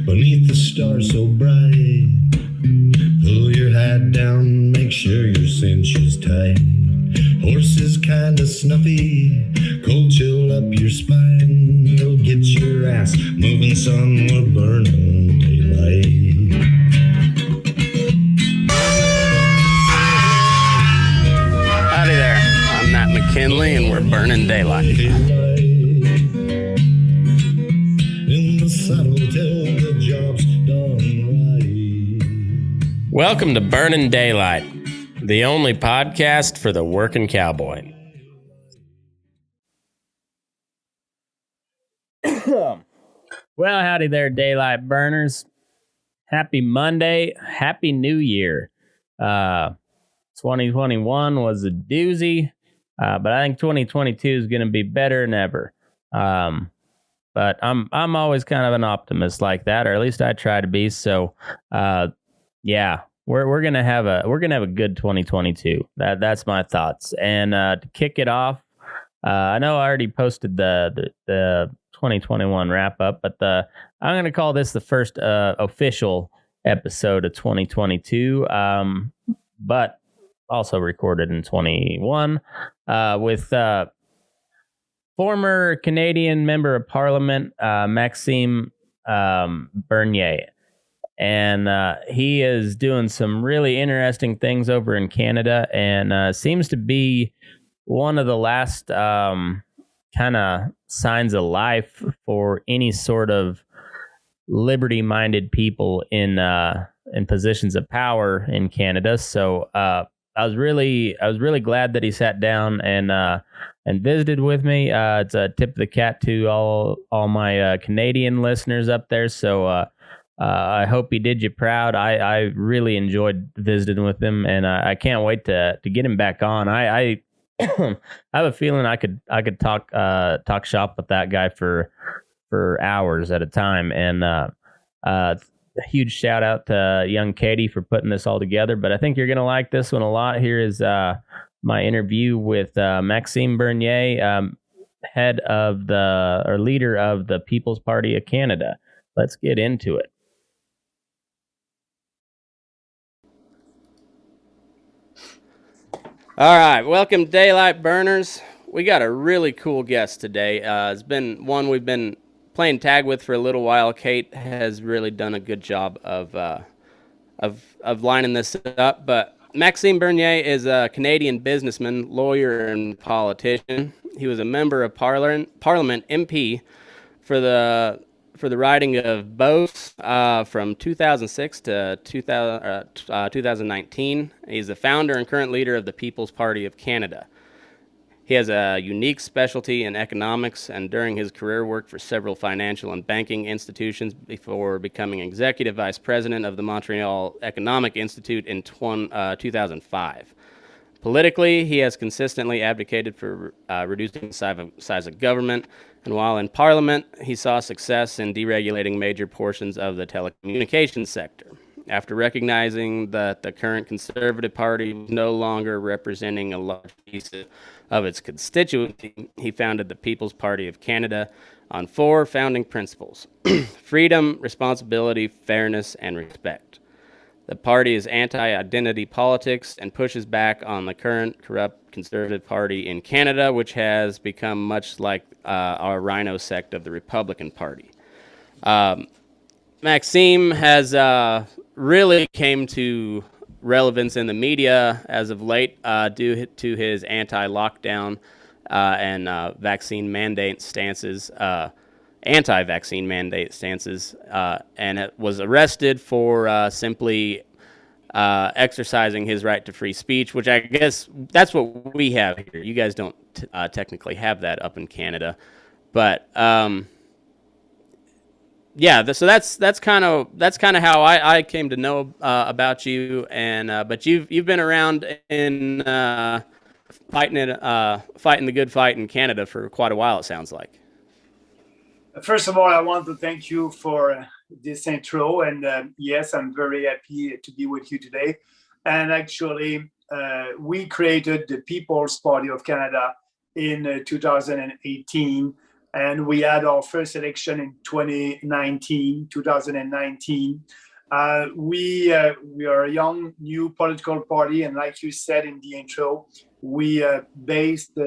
beneath the stars so bright. Pull your hat down, make sure your cinch is tight. Horses kinda snuffy, cold chill up your spine. You'll get your ass moving, son, we're burning daylight. Howdy there, I'm Matt McKinley and we're burning daylight. In the saddle till the job's done right. Welcome to Burnin' Daylight, the only podcast for the working cowboy. Well, howdy there, daylight burners. Happy Monday. Happy New Year. 2021 was a doozy, but I think 2022 is going to be better than ever. But I'm always kind of an optimist like that, or at least I try to be. So, yeah, we're gonna have a good 2022. That's my thoughts. And to kick it off, I know I already posted the 2021 wrap up, but I'm gonna call this the first official episode of 2022. But also recorded in 21 with former Canadian Member of Parliament Maxime Bernier. And he is doing some really interesting things over in Canada and seems to be one of the last kind of signs of life for any sort of liberty-minded people in positions of power in Canada. So I was really glad that he sat down and visited with me. It's a tip of the cap to all my Canadian listeners up there. So I hope he did you proud. I really enjoyed visiting with him, and I can't wait to get him back on. I I have a feeling I could talk shop with that guy for hours at a time. And a huge shout out to young Katie for putting this all together. But I think you're gonna like this one a lot. Here is my interview with Maxime Bernier, leader of the People's Party of Canada. Let's get into it. All right, welcome Daylight Burners. We got a really cool guest today. It's been one we've been playing tag with for a little while. Kate has really done a good job of lining this up. But Maxime Bernier is a Canadian businessman, lawyer, and politician. He was a member of Parliament MP for the riding of Beauce from 2006 to 2019. He's the founder and current leader of the People's Party of Canada. He has a unique specialty in economics and during his career worked for several financial and banking institutions before becoming executive vice president of the Montreal Economic Institute in 2005. Politically, he has consistently advocated for reducing the size of government, and while in Parliament, he saw success in deregulating major portions of the telecommunications sector. After recognizing that the current Conservative Party was no longer representing a large piece of its constituency, he founded the People's Party of Canada on 4 founding principles: freedom, responsibility, fairness, and respect. The party is anti-identity politics and pushes back on the current corrupt Conservative Party in Canada, which has become much like our rhino sect of the Republican Party. Maxime has really came to relevance in the media as of late due to his anti-lockdown and vaccine mandate stances, anti-vaccine mandate stances, and it was arrested for simply exercising his right to free speech, which I guess that's what we have here. You guys don't technically have that up in Canada, but yeah. So that's kind of how I came to know about you, and but you've been around in fighting the good fight in Canada for quite a while. It sounds like. First of all, I want to thank you for this intro, and yes, I'm very happy to be with you today. And actually, we created the People's Party of Canada in 2018 And we had our first election in 2019. We are a young, new political party, and like you said in the intro, we based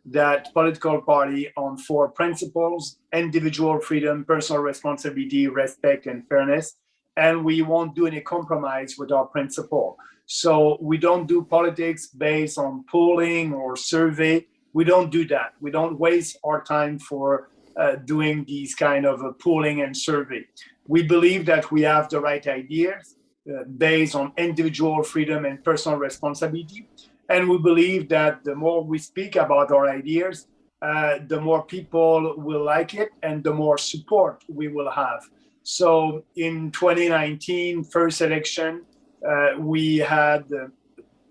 that political party on 4 principles: individual freedom, personal responsibility, respect, and fairness. And we won't do any compromise with our principle. So we don't do politics based on polling or survey. We don't do that. We don't waste our time for doing these kind of polling and survey. We believe that we have the right ideas based on individual freedom and personal responsibility. And we believe that the more we speak about our ideas, the more people will like it and the more support we will have. So in 2019, first election, we had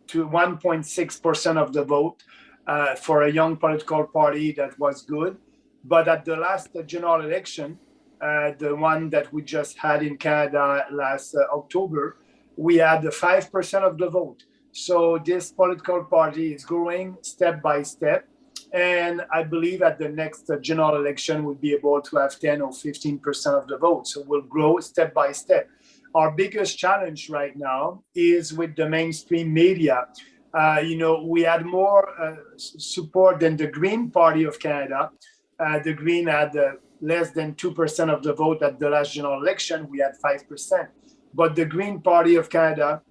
to 1.6% of the vote for a young political party. That was good. But at the last general election, the one that we just had in Canada last October, we had 5% of the vote. So this political party is growing step by step. And I believe at the next general election, we'll be able to have 10 or 15% of the vote. So we'll grow step by step. Our biggest challenge right now is with the mainstream media. We had more support than the Green Party of Canada. The Green had less than 2% of the vote at the last general election. We had 5%. But the Green Party of Canada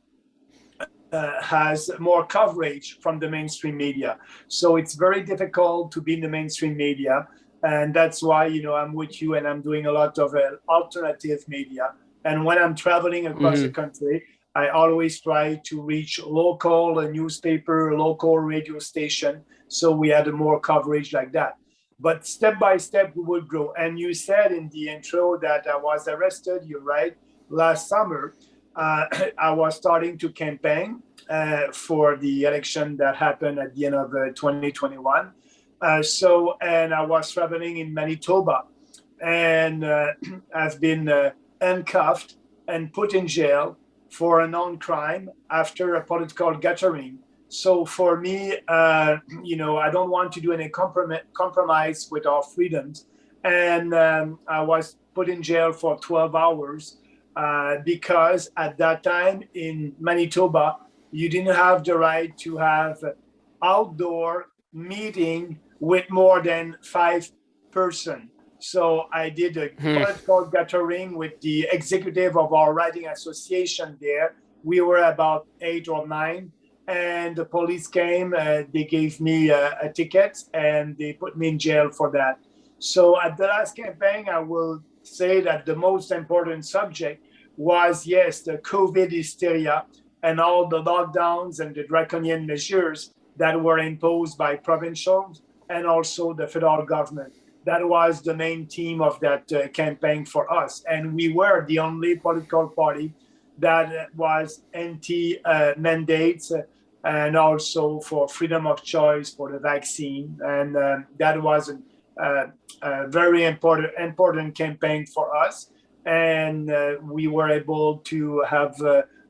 has more coverage from the mainstream media. So it's very difficult to be in the mainstream media. And that's why, I'm with you and I'm doing a lot of alternative media. And when I'm traveling across the country, I always try to reach local newspaper, local radio station. So we had more coverage like that. But step by step, we will grow. And you said in the intro that I was arrested. You're right. Last summer, I was starting to campaign for the election that happened at the end of 2021. And I was traveling in Manitoba, and I've been handcuffed and put in jail for a non-crime after a political gathering. So for me, I don't want to do any compromise with our freedoms. And I was put in jail for 12 hours because at that time in Manitoba, you didn't have the right to have outdoor meeting with more than 5 persons. So I did a political gathering with the executive of our writing association there. We were about 8 or 9. And the police came, they gave me a ticket and they put me in jail for that. So at the last campaign, I will say that the most important subject was, yes, the COVID hysteria and all the lockdowns and the draconian measures that were imposed by provincials and also the federal government. That was the main theme of that campaign for us. And we were the only political party that was anti-mandates and also for freedom of choice for the vaccine. And that was a very important campaign for us. And we were able to have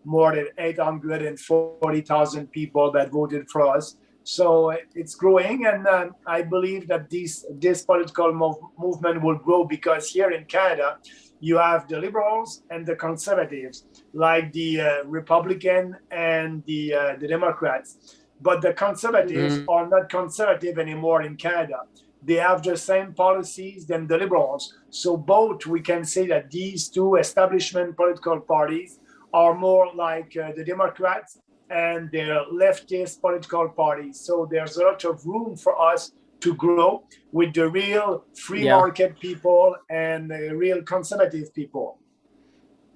more than 840,000 people that voted for us. So it's growing, and I believe that this political movement will grow because here in Canada, you have the Liberals and the Conservatives, like the Republican and the Democrats. But the Conservatives are not conservative anymore in Canada. They have the same policies than the Liberals. So both, we can say that these two establishment political parties are more like the Democrats and their leftist political parties. So there's a lot of room for us to grow with the real free market people and the real conservative people.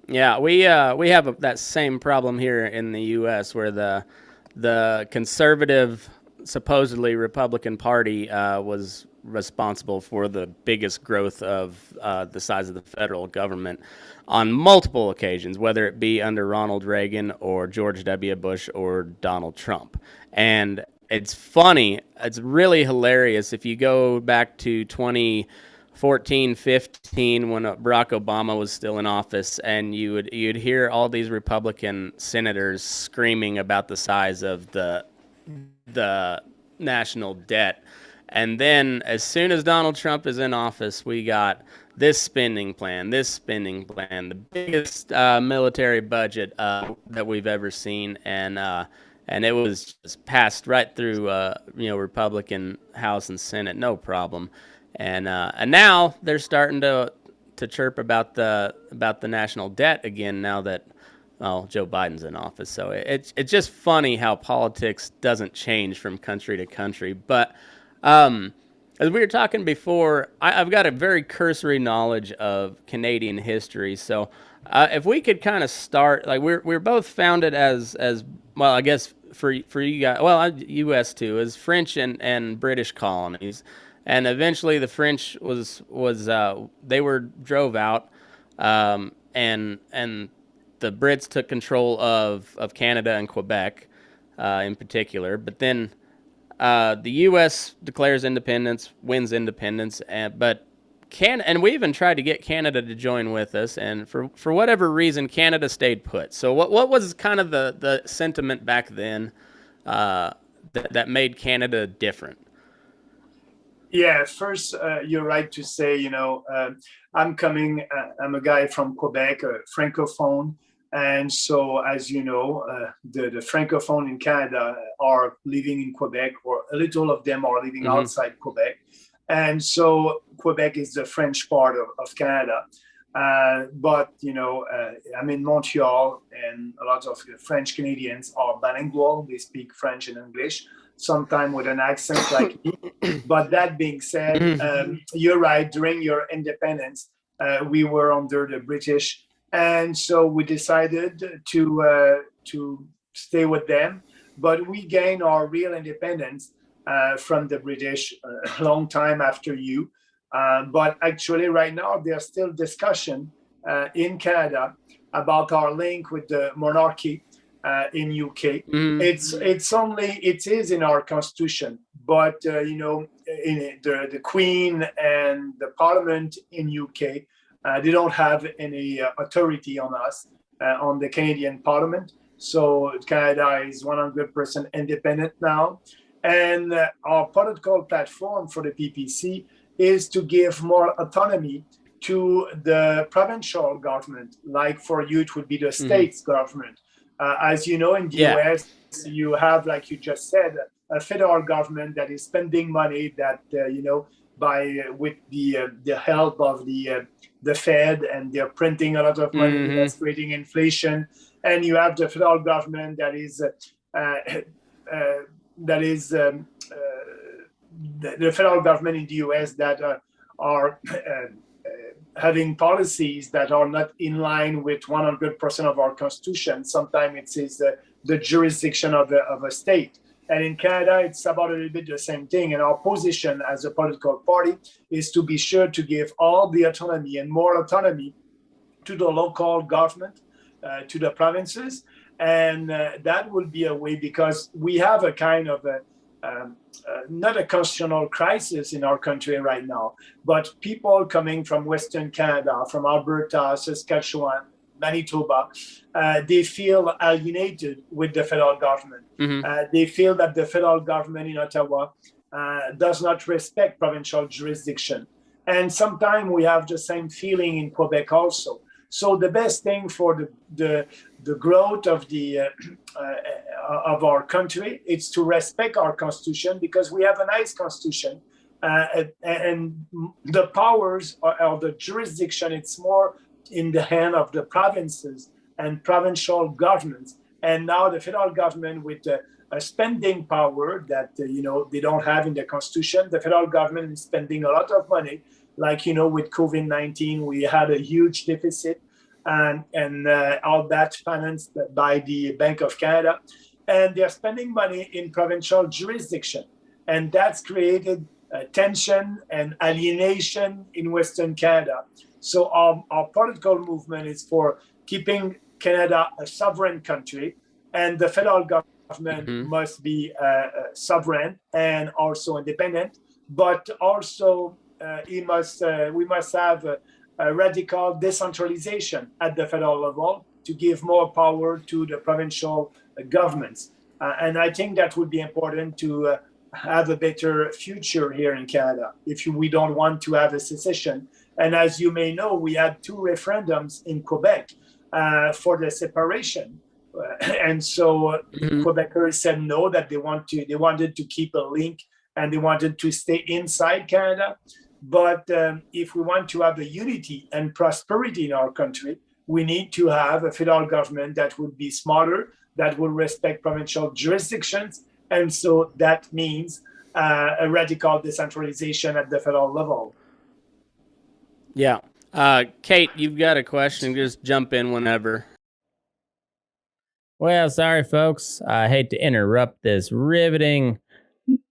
Yeah, we have that same problem here in the U.S. where the conservative, supposedly Republican Party was responsible for the biggest growth of the size of the federal government on multiple occasions, whether it be under Ronald Reagan or George W. Bush or Donald Trump. And it's funny, it's really hilarious if you go back to 2014, 15 when Barack Obama was still in office, and you'd hear all these Republican senators screaming about the size of the national debt And then as soon as Donald Trump is in office, we got this spending plan, the biggest military budget that we've ever seen, and it was just passed right through Republican House and Senate, no problem. And now they're starting to chirp about the national debt again now that Joe Biden's in office. So it's just funny how politics doesn't change from country to country. But as we were talking before, I've got a very cursory knowledge of Canadian history. So if we could kind of start, like we're both founded as well, I guess for you guys, well, U.S. too, as French and British colonies. And eventually the French was they were drove out, and the Brits took control of Canada and Quebec in particular. But then the U.S. declares independence, wins independence, and we even tried to get Canada to join with us, and for whatever reason, Canada stayed put. So what was kind of the sentiment back then that made Canada different? Yeah, first, you're right to say, I'm a guy from Quebec, a francophone. And so, as you know, the francophone in Canada are living in Quebec, or a little of them are living outside Quebec. And so Quebec is the French part of Canada. But, I'm in Montreal, and a lot of French Canadians are bilingual. They speak French and English, sometimes with an accent like me. But that being said, you're right. During your independence, we were under the British. And so we decided to stay with them. But we gained our real independence from the British a long time after you. But actually, right now, there's still discussion in Canada about our link with the monarchy in UK. It is in our constitution, but in the Queen and the Parliament in UK, they don't have any authority on us, on the Canadian Parliament. So Canada is 100% independent now. And our political platform for the PPC is to give more autonomy to the provincial government, like for you, it would be the state's government. As you know, in the US, you have, like you just said, a federal government that is spending money that, with the help of the Fed, and they're printing a lot of money, that's creating inflation. And you have the federal government that is the federal government in the US that are having policies that are not in line with 100% of our constitution. Sometimes it says the jurisdiction of a state. And in Canada, it's about a little bit the same thing. And our position as a political party is to be sure to give all the autonomy and more autonomy to the local government, to the provinces. And that will be a way, because we have a kind of not a constitutional crisis in our country right now, but people coming from Western Canada, from Alberta, Saskatchewan, Manitoba, they feel alienated with the federal government. They feel that the federal government in Ottawa does not respect provincial jurisdiction. And sometimes we have the same feeling in Quebec also. So the best thing for the growth of of our country is to respect our constitution, because we have a nice constitution, and the powers or the jurisdiction, it's more in the hand of the provinces and provincial governments. And now the federal government with a spending power that they don't have in the constitution. The federal government is spending a lot of money, like with COVID-19, we had a huge deficit, and all that financed by the Bank of Canada, and they're spending money in provincial jurisdiction, and that's created tension and alienation in Western Canada. So our political movement is for keeping Canada a sovereign country, and the federal government must be sovereign and also independent, but also we must have a radical decentralization at the federal level to give more power to the provincial governments. And I think that would be important to have a better future here in Canada, if we don't want to have a secession. And as you may know, we had 2 referendums in Quebec for the separation. And so Quebecers said no, that they wanted to keep a link and they wanted to stay inside Canada. But if we want to have a unity and prosperity in our country, we need to have a federal government that would be smarter, that will respect provincial jurisdictions. And so that means a radical decentralization at the federal level. Yeah. Kate, you've got a question. Just jump in whenever. Well, sorry, folks. I hate to interrupt this riveting,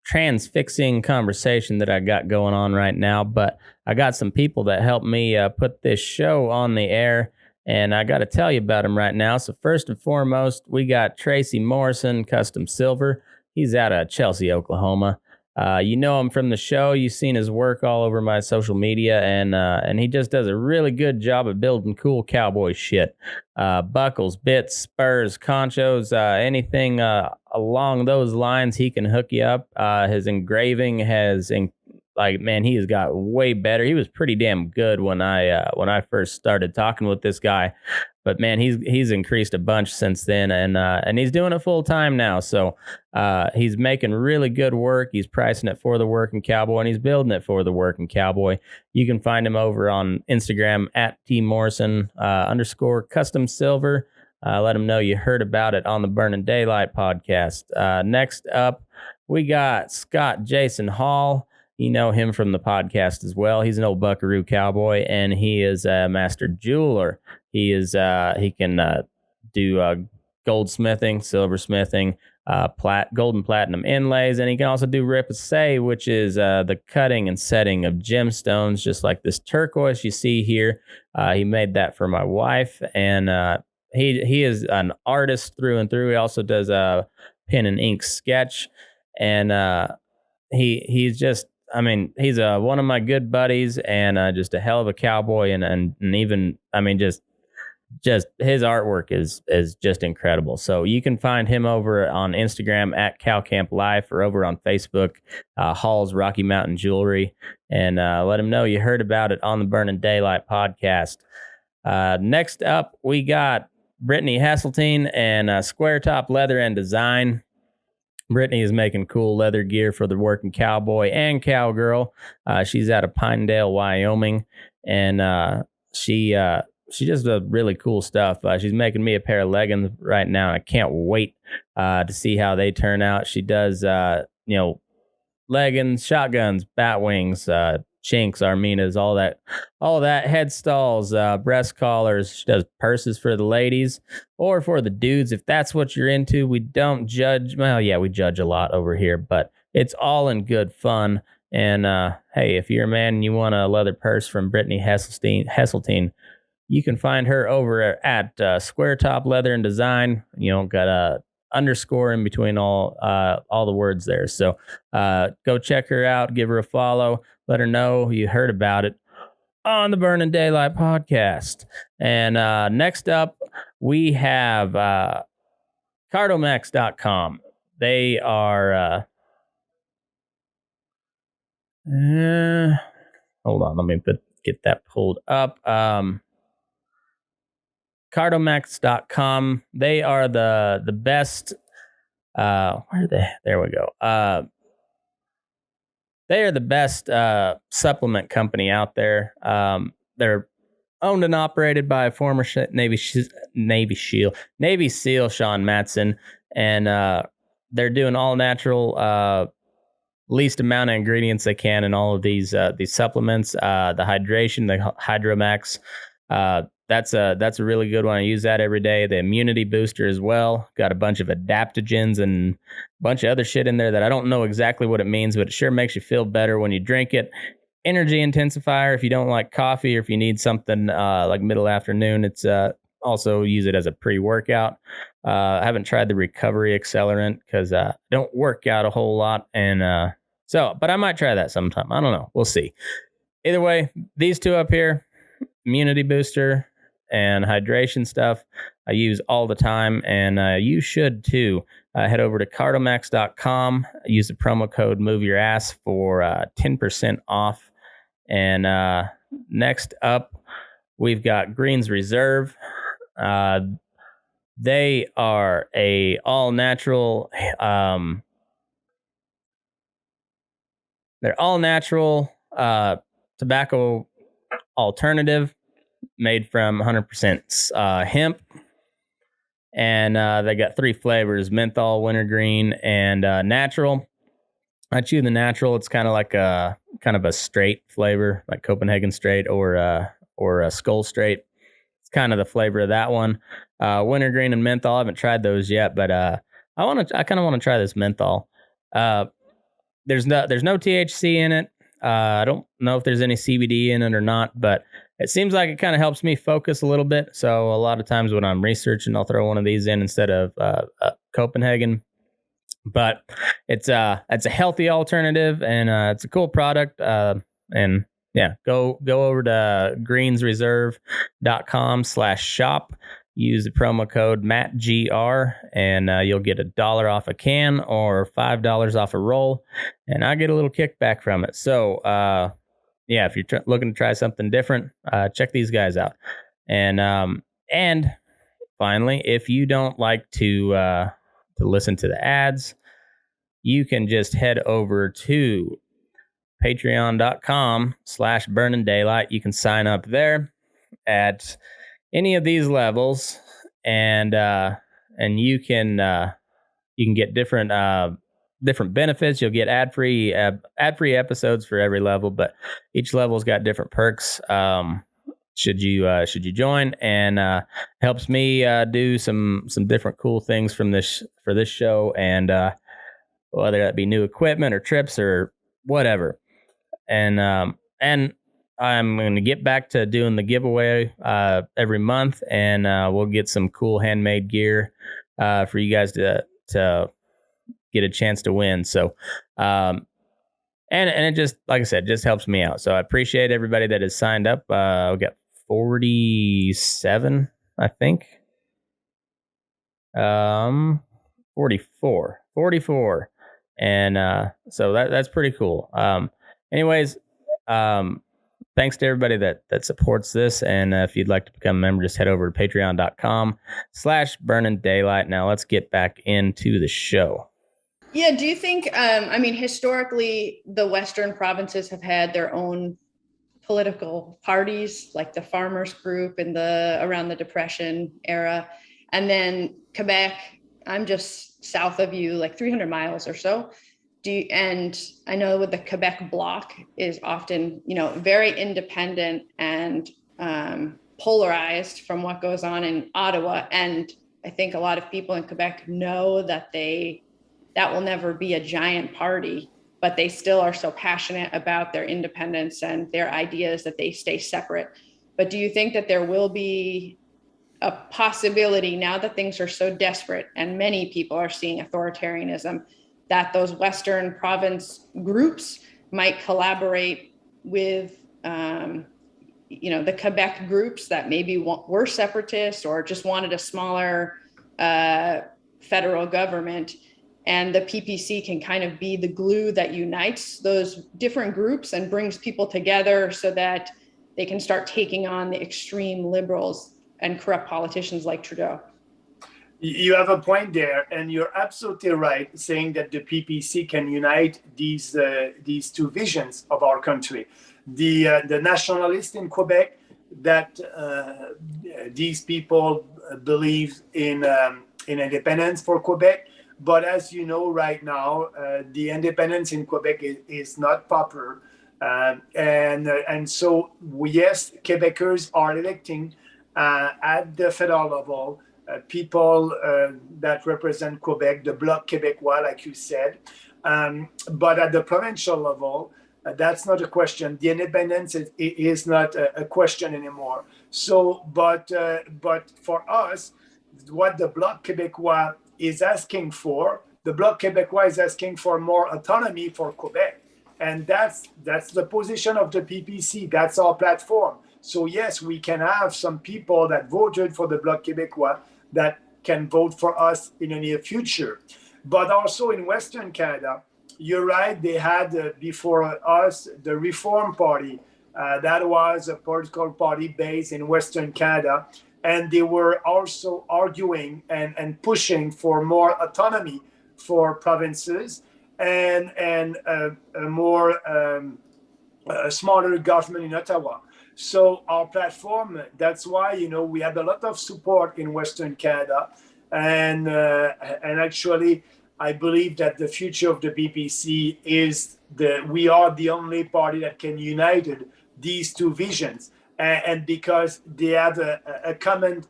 transfixing conversation that I got going on right now, but I got some people that helped me put this show on the air, and I got to tell you about them right now. So first and foremost, we got Tracy Morrison, Custom Silver. He's out of Chelsea, Oklahoma. You know him from the show. You've seen his work all over my social media, and he just does a really good job of building cool cowboy shit. Buckles, bits, spurs, conchos, anything along those lines, he can hook you up. His engraving has, he has got way better. He was pretty damn good when I first started talking with this guy. But man, he's increased a bunch since then, and he's doing it full time now. So he's making really good work. He's pricing it for the working cowboy, and he's building it for the working cowboy. You can find him over on Instagram at @tmorrison _ custom silver. Let him know you heard about it on the Burnin' Daylight podcast. Next up, we got Scott Jason Hall. You know him from the podcast as well. He's an old buckaroo cowboy, and he is a master jeweler. He can do goldsmithing, silversmithing, gold and platinum inlays, and he can also do repoussé, which is the cutting and setting of gemstones, just like this turquoise you see here. He made that for my wife, and he is an artist through and through. He also does a pen and ink sketch, and he's just, he's one of my good buddies, and just a hell of a cowboy, and even, just his artwork is just incredible. So you can find him over on Instagram at Cowcamp Life, or over on Facebook, Hall's Rocky Mountain Jewelry, and let him know you heard about it on the Burnin' Daylight podcast. Next up, we got Brittany Hasseltine and Square Top Leather and Design. Brittany is making cool leather gear for the working cowboy and cowgirl. She's out of Pinedale, Wyoming, and she just does really cool stuff. She's making me a pair of leggings right now, and I can't wait to see how they turn out. She does, leggings, shotguns, bat wings, chinks, Arminas, all that, head stalls, breast collars. She does purses for the ladies or for the dudes, if that's what you're into. We don't judge. Well, yeah, we judge a lot over here, but it's all in good fun. And hey, if you're a man and you want a leather purse from Brittany Hasseltine, you can find her over at Square Top Leather and Design. Got a underscore in between all the words there. So go check her out, give her a follow, let her know you heard about it on the Burnin' Daylight podcast. And next up, we have Cartomax.com. They are hold on, let me get that pulled up. Cartomax.com. They are the best. Where are they? There we go. They are the best supplement company out there. They're owned and operated by a former Navy SEAL Sean Matson, and they're doing all natural, least amount of ingredients they can in all of these supplements. The hydration, the Hydromax. That's a really good one. I use that every day. The immunity booster as well. Got a bunch of adaptogens and a bunch of other shit in there that I don't know exactly what it means, but it sure makes you feel better when you drink it. Energy intensifier if you don't like coffee, or if you need something like middle afternoon. It's also use it as a pre-workout. I haven't tried the recovery accelerant because I don't work out a whole lot, and but I might try that sometime. I don't know. We'll see. Either way, these two up here, immunity booster, and hydration stuff I use all the time, and you should too. Head over to Cartomax.com, use the promo code MOVEYOURASS for 10% off. And next up, we've got Greens Reserve. They are a all-natural, they're all-natural tobacco alternative made from 100% hemp. And they got 3 flavors: menthol, wintergreen, and natural. I chew the natural. It's kind of like a straight flavor, like Copenhagen straight or a Skull straight. It's kind of the flavor of that one. Wintergreen and menthol. I haven't tried those yet, but I kind of want to try this menthol. There's no THC in it. I don't know if there's any CBD in it or not, but it seems like it kind of helps me focus a little bit. So a lot of times when I'm researching, I'll throw one of these in instead of Copenhagen. But it's a healthy alternative, and it's a cool product. And yeah, go over to greensreserve.com/shop. Use the promo code MattGR, and you'll get $1 off a can or $5 off a roll, and I get a little kickback from it. So, yeah, if you're looking to try something different, check these guys out. And finally, if you don't like to listen to the ads, you can just head over to patreon.com/burninDaylight. You can sign up there at any of these levels, and you can get different benefits. You'll get ad-free episodes for every level, but each level's got different perks. Should you join, and helps me do some different cool things for this show, and whether that be new equipment or trips or whatever. And I'm going to get back to doing the giveaway every month, and we'll get some cool handmade gear for you guys to get a chance to win. So, and it just, like I said, just helps me out. So I appreciate everybody that has signed up. We got 47, I think. 44. And so that's pretty cool. Anyways, thanks to everybody that supports this. And if you'd like to become a member, just head over to patreon.com/burninDaylight. Now let's get back into the show. Yeah. Do you think, historically, the Western provinces have had their own political parties, like the farmers group around the Depression era. And then Quebec, I'm just south of you, like 300 miles or so. And I know with the Quebec bloc is often, very independent and polarized from what goes on in Ottawa. And I think a lot of people in Quebec know that that will never be a giant party, but they still are so passionate about their independence and their ideas that they stay separate. But do you think that there will be a possibility, now that things are so desperate and many people are seeing authoritarianism, that those Western province groups might collaborate with, the Quebec groups that maybe were separatists or just wanted a smaller federal government, and the PPC can kind of be the glue that unites those different groups and brings people together so that they can start taking on the extreme liberals and corrupt politicians like Trudeau? You have a point there, and you're absolutely right, saying that the PPC can unite these two visions of our country. The nationalists in Quebec, that these people believe in independence for Quebec, but as you know right now, the independence in Quebec is not popular, and so yes, Quebecers are electing at the federal level people that represent Quebec, the Bloc Québécois, like you said. But at the provincial level, that's not a question. The independence is not a question anymore. So, but for us, what the Bloc Québécois is asking for, the Bloc Québécois is asking for more autonomy for Quebec. And that's the position of the PPC. That's our platform. So yes, we can have some people that voted for the Bloc Québécois that can vote for us in the near future. But also in Western Canada, you're right, they had before us the Reform Party. That was a political party based in Western Canada. And they were also arguing and pushing for more autonomy for provinces and a more a smaller government in Ottawa. So our platform, that's why, we had a lot of support in Western Canada. And actually, I believe that the future of the PPC is we are the only party that can unite these two visions. And because they have a common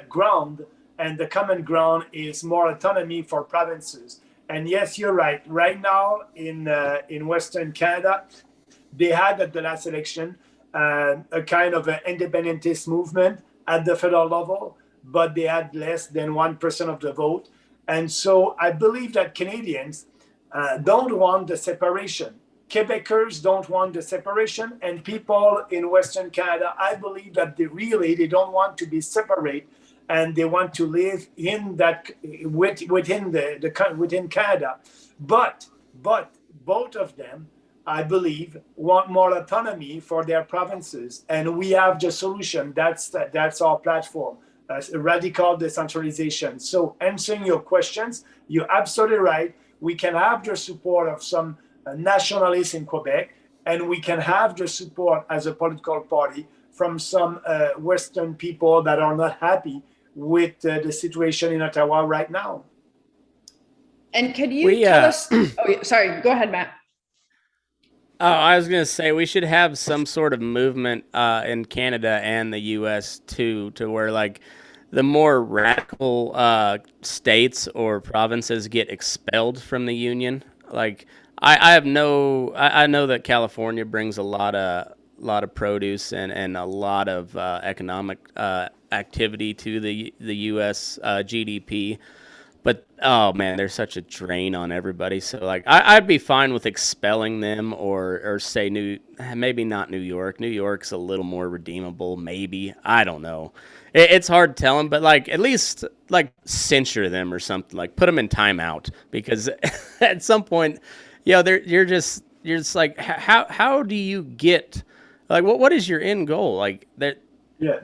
ground, and the common ground is more autonomy for provinces. And yes, you're right. Right now in Western Canada, they had at the last election a kind of an independentist movement at the federal level, but they had less than 1% of the vote. And so I believe that Canadians don't want the separation. Quebecers don't want the separation, and people in Western Canada, I believe that they don't want to be separate, and they want to live in that within Canada. But both of them, I believe, want more autonomy for their provinces, and we have the solution. That's our platform, radical decentralization. So answering your questions, you're absolutely right. We can have the support of some nationalists in Quebec, and we can have the support as a political party from some Western people that are not happy with the situation in Ottawa right now. And could you tell us? Oh, sorry. Go ahead, Matt. Oh, I was going to say we should have some sort of movement in Canada and the U.S. too, to where like the more radical states or provinces get expelled from the union. Like I know that California brings a lot of produce and a lot of economic activity to the U.S. GDP. But, oh, man, they're such a drain on everybody. So, like, I'd be fine with expelling them or say maybe not New York. New York's a little more redeemable, maybe. I don't know. It's hard to tell them, but, like, at least, like, censure them or something. Like, put them in timeout. Because at some point, you're just like, how do you get, like, what is your end goal? Like, that. Yeah.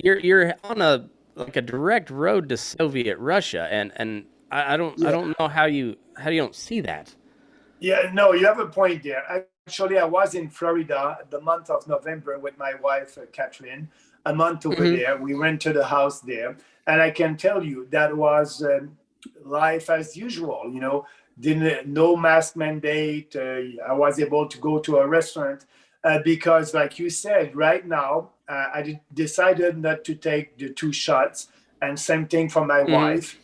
You're on a direct road to Soviet Russia, and I don't know how you don't see that. Yeah, no, you have a point there. Actually, I was in Florida the month of November with my wife, Catherine, a month over there. We went to the house there, and I can tell you that was life as usual. No mask mandate. I was able to go to a restaurant because, like you said, right now, I decided not to take the 2 shots, and same thing for my wife.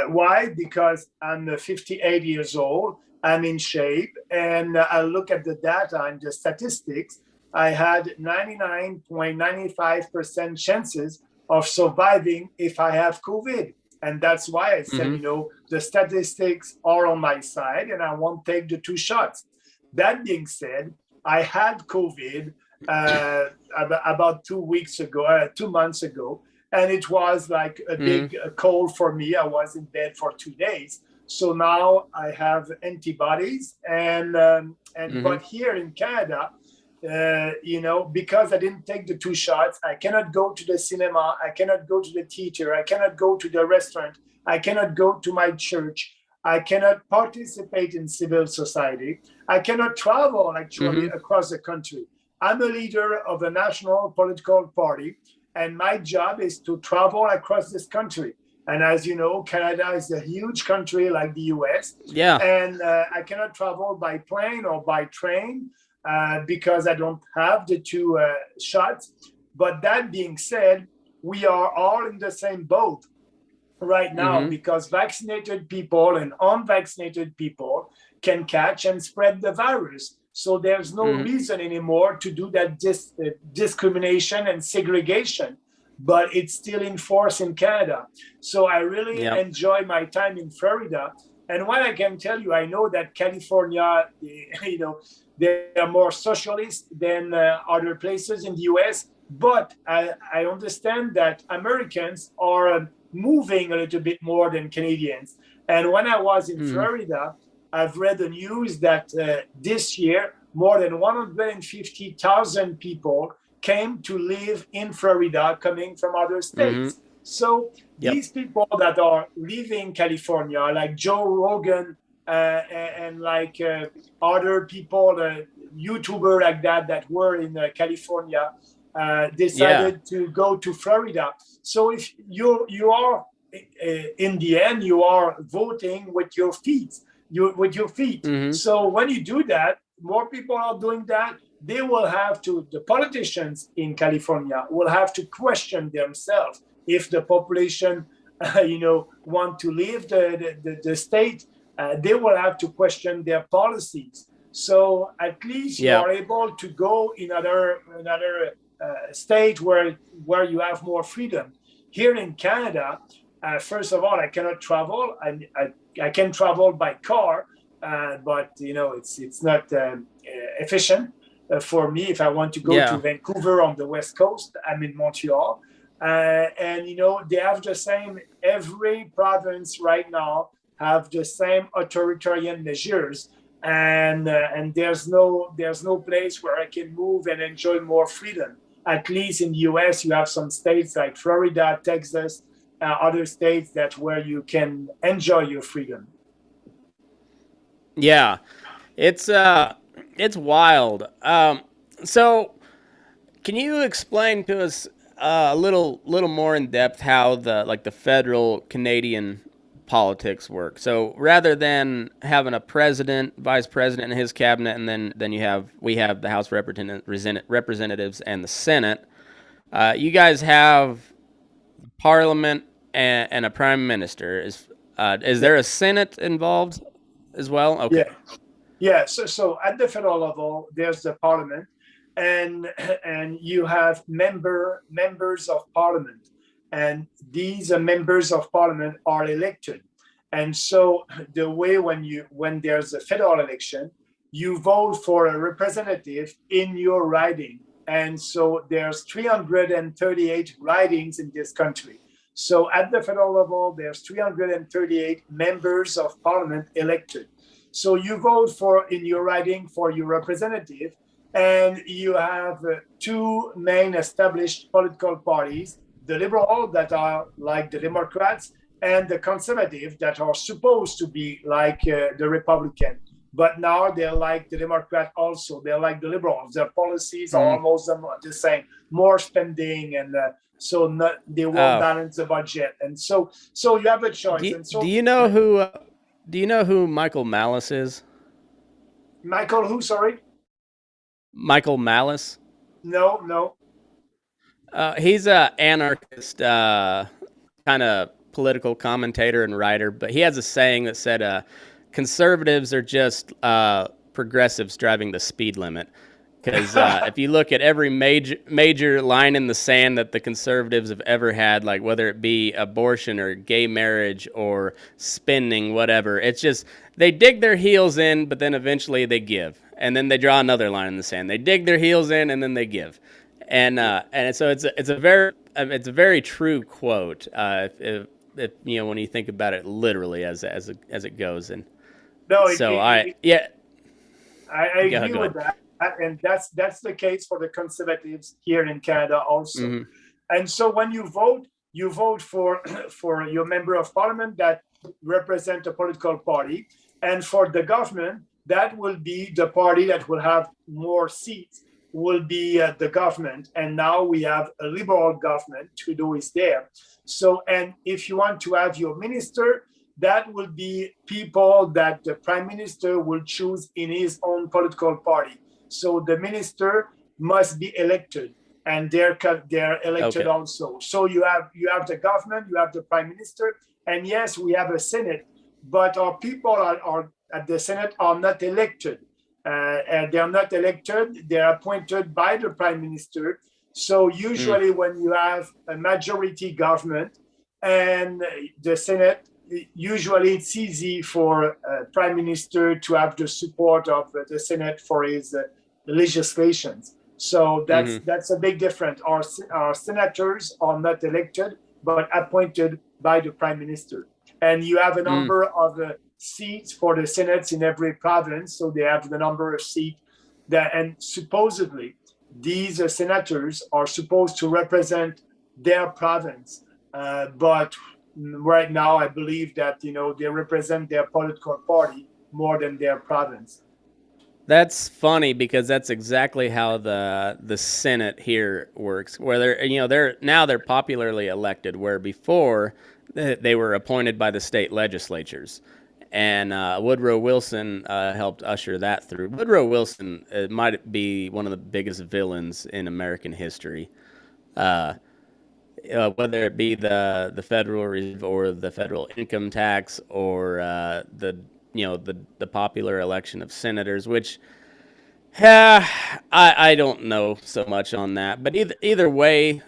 Why? Because I'm 58 years old, I'm in shape, and I look at the data and the statistics. I had 99.95% chances of surviving if I have COVID. And that's why I said, the statistics are on my side, and I won't take the 2 shots. That being said, I had COVID about 2 months ago, and it was like a big cold for me. I was in bed for 2 days, so now I have antibodies, and but here in Canada, because I didn't take the 2 shots, I cannot go to the cinema, I cannot go to the theater, I cannot go to the restaurant, I cannot go to my church, I cannot participate in civil society, I cannot travel actually across the country. I'm a leader of a national political party, and my job is to travel across this country. And as you know, Canada is a huge country like the US. Yeah. And I cannot travel by plane or by train because I don't have the 2 shots. But that being said, we are all in the same boat right now because vaccinated people and unvaccinated people can catch and spread the virus. So there's no reason anymore to do that discrimination and segregation, but it's still in force in Canada. So I really enjoy my time in Florida, And what I can tell you, I know that California, you know, they are more socialist than other places in the US, but I understand that Americans are moving a little bit more than Canadians. And when I was in Florida, I've read the news that this year, more than 150,000 people came to live in Florida coming from other states. So these people that are leaving California, like Joe Rogan and like other people, YouTuber like that were in California, decided to go to Florida. So if you are in the end, you are voting with your feet. So when you do that, more people are doing that. They will have to, the politicians in California will have to question themselves if the population, want to leave the state. They will have to question their policies. So at least you are able to go in another state where you have more freedom. Here in Canada, first of all, I cannot travel. I can travel by car, but it's not efficient for me. If I want to go to Vancouver on the West Coast, I'm in Montreal, and they have the same. Every province right now have the same authoritarian measures, and there's no place where I can move and enjoy more freedom. At least in the U.S., you have some states like Florida, Texas, other states where you can enjoy your freedom. Yeah, it's wild. So can you explain to us a little more in depth how the federal Canadian politics work? So rather than having a president, vice president, and his cabinet, and then we have the House Representatives and the Senate. You guys have Parliament and a prime minister. Is there a Senate involved as well? Okay. Yeah. So at the federal level, there's the Parliament, and you have members of Parliament, and these members of Parliament are elected. And so the way when there's a federal election, you vote for a representative in your riding. And so there's 338 ridings in this country. So at the federal level, there's 338 members of Parliament elected. So you vote in your riding for your representative, and you have two main established political parties, the Liberal that are like the Democrats, and the Conservative that are supposed to be like the Republican. But now they're like the Democrat also. They're like the Liberals. Their policies are almost the same. More spending, and they won't balance the budget. And so you have a choice. Do you know who Michael Malice is? Michael who, sorry? Michael Malice? No. He's an anarchist kind of political commentator and writer, but he has a saying that said conservatives are just progressives driving the speed limit. Because if you look at every major line in the sand that the conservatives have ever had, like whether it be abortion or gay marriage or spending, whatever, it's just they dig their heels in, but then eventually they give, and then they draw another line in the sand. They dig their heels in, and then they give, and so it's a very true quote. If when you think about it literally as it goes, and I agree with that. And that's the case for the Conservatives here in Canada also. And so when you vote for your member of Parliament that represent a political party, and for the government, that will be the party that will have more seats, will be the government. And now we have a Liberal government. Trudeau is there. So, and if you want to have your minister, that will be people that the prime minister will choose in his own political party. So the minister must be elected, and they're elected also. So you have the government, you have the prime minister, and yes, we have a Senate, but our people are at the Senate are not elected. And they are not elected; they are appointed by the prime minister. So usually, when you have a majority government and the Senate usually it's easy for a prime minister to have the support of the Senate for his legislations. So that's a big difference. Our senators are not elected, but appointed by the prime minister. And you have a number of seats for the senates in every province. So they have the number of seats and supposedly these senators are supposed to represent their province. But right now, I believe that, they represent their political party more than their province. That's funny because that's exactly how the Senate here works. Where they're popularly elected, where before they were appointed by the state legislatures, and Woodrow Wilson helped usher that through. Woodrow Wilson might be one of the biggest villains in American history, whether it be the Federal Reserve or the federal income tax or the popular election of senators, which I don't know so much on that. But either way,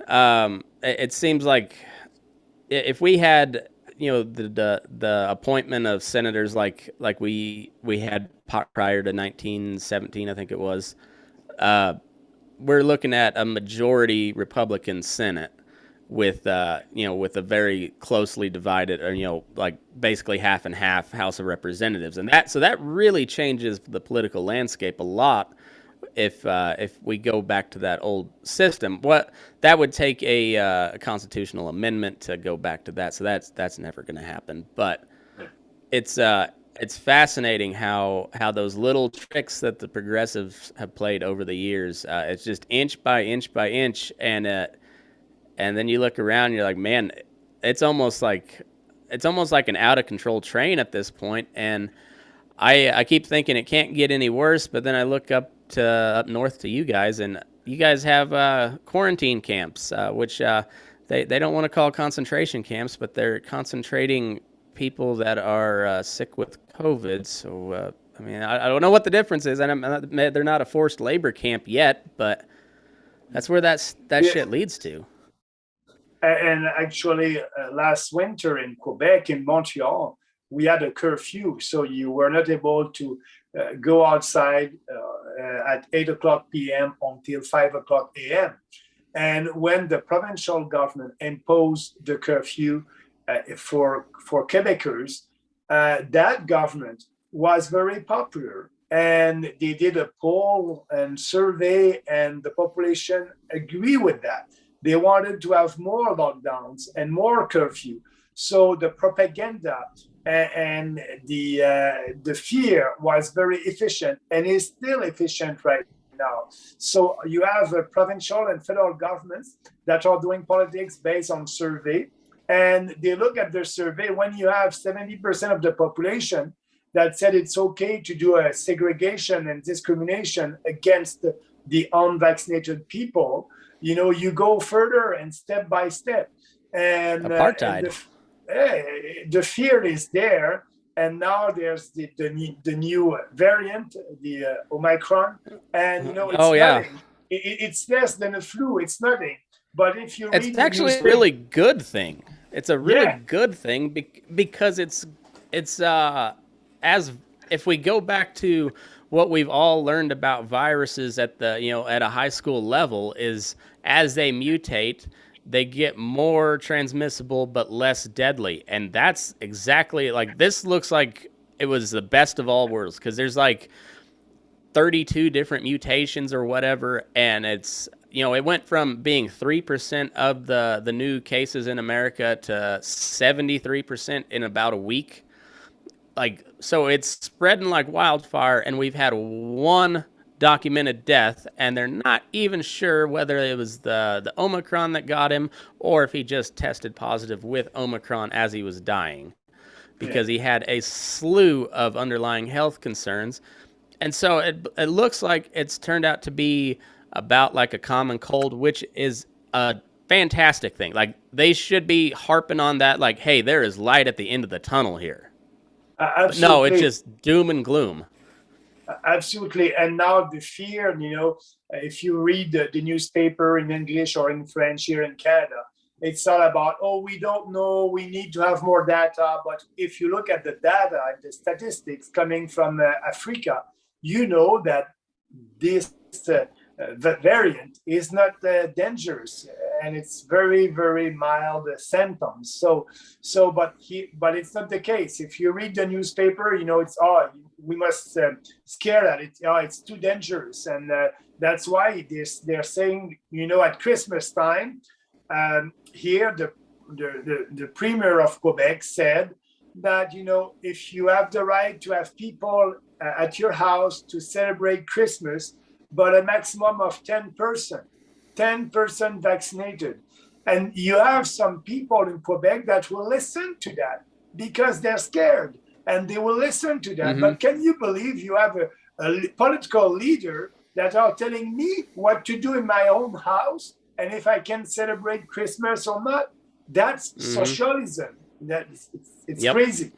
it seems like if we had the appointment of senators like we had prior to 1917, I think it was, we're looking at a majority Republican Senate with with a very closely divided, or like basically half and half House of Representatives, and that really changes the political landscape a lot. If we go back to that old system, that would take a constitutional amendment to go back to that. So that's never going to happen. But it's fascinating how those little tricks that the progressives have played over the years. It's just inch by inch by inch, and then you look around and you're like, man, it's almost like an out of control train at this point. And I keep thinking it can't get any worse, but then I look up north to you guys, and you guys have quarantine camps, which they don't want to call concentration camps, but they're concentrating people that are sick with COVID. So I mean, I don't know what the difference is, and they're not a forced labor camp yet, but that's where that shit leads to. And actually, last winter in Quebec, in Montreal, we had a curfew. So you were not able to go outside at 8 o'clock p.m. until 5 o'clock a.m. And when the provincial government imposed the curfew for Quebecers, that government was very popular. And they did a poll and survey, and the population agree with that. They wanted to have more lockdowns and more curfew. So the propaganda and the fear was very efficient, and is still efficient right now. So you have provincial and federal governments that are doing politics based on survey, and they look at their survey. When you have 70% of the population that said it's okay to do a segregation and discrimination against the unvaccinated people, you go further and step by step. And apartheid. The fear is there. And now there's the new variant, the Omicron. And, it's nothing. It's less than a flu. It's nothing. But if you read it's actually a really good thing. It's a really good thing because it's as if we go back to what we've all learned about viruses at a high school level, is as they mutate, they get more transmissible but less deadly. And that's exactly like, this looks like it was the best of all worlds, because there's like 32 different mutations or whatever, and it's it went from being 3% of the new cases in America to 73% in about a week. Like, so it's spreading like wildfire, and we've had one documented death, and they're not even sure whether it was the Omicron that got him, or if he just tested positive with Omicron as he was dying, because he had a slew of underlying health concerns. And so it looks like it's turned out to be about like a common cold, which is a fantastic thing. Like, they should be harping on that, like, hey, there is light at the end of the tunnel here. No, it's just doom and gloom. Absolutely. And now the fear, if you read the newspaper in English or in French here in Canada, it's all about, oh, we don't know, we need to have more data. But if you look at the data and the statistics coming from Africa, you know that this the variant is not dangerous, and it's very, very mild symptoms. But it's not the case. If you read the newspaper, it's we must scare that it's too dangerous, and that's why they're saying, at Christmas time, here the premier of Quebec said that if you have the right to have people at your house to celebrate Christmas, but a maximum of 10% vaccinated. And you have some people in Quebec that will listen to that because they're scared, and they will listen to that. But can you believe you have a political leader that are telling me what to do in my own house and if I can celebrate Christmas or not? That's socialism. It's crazy.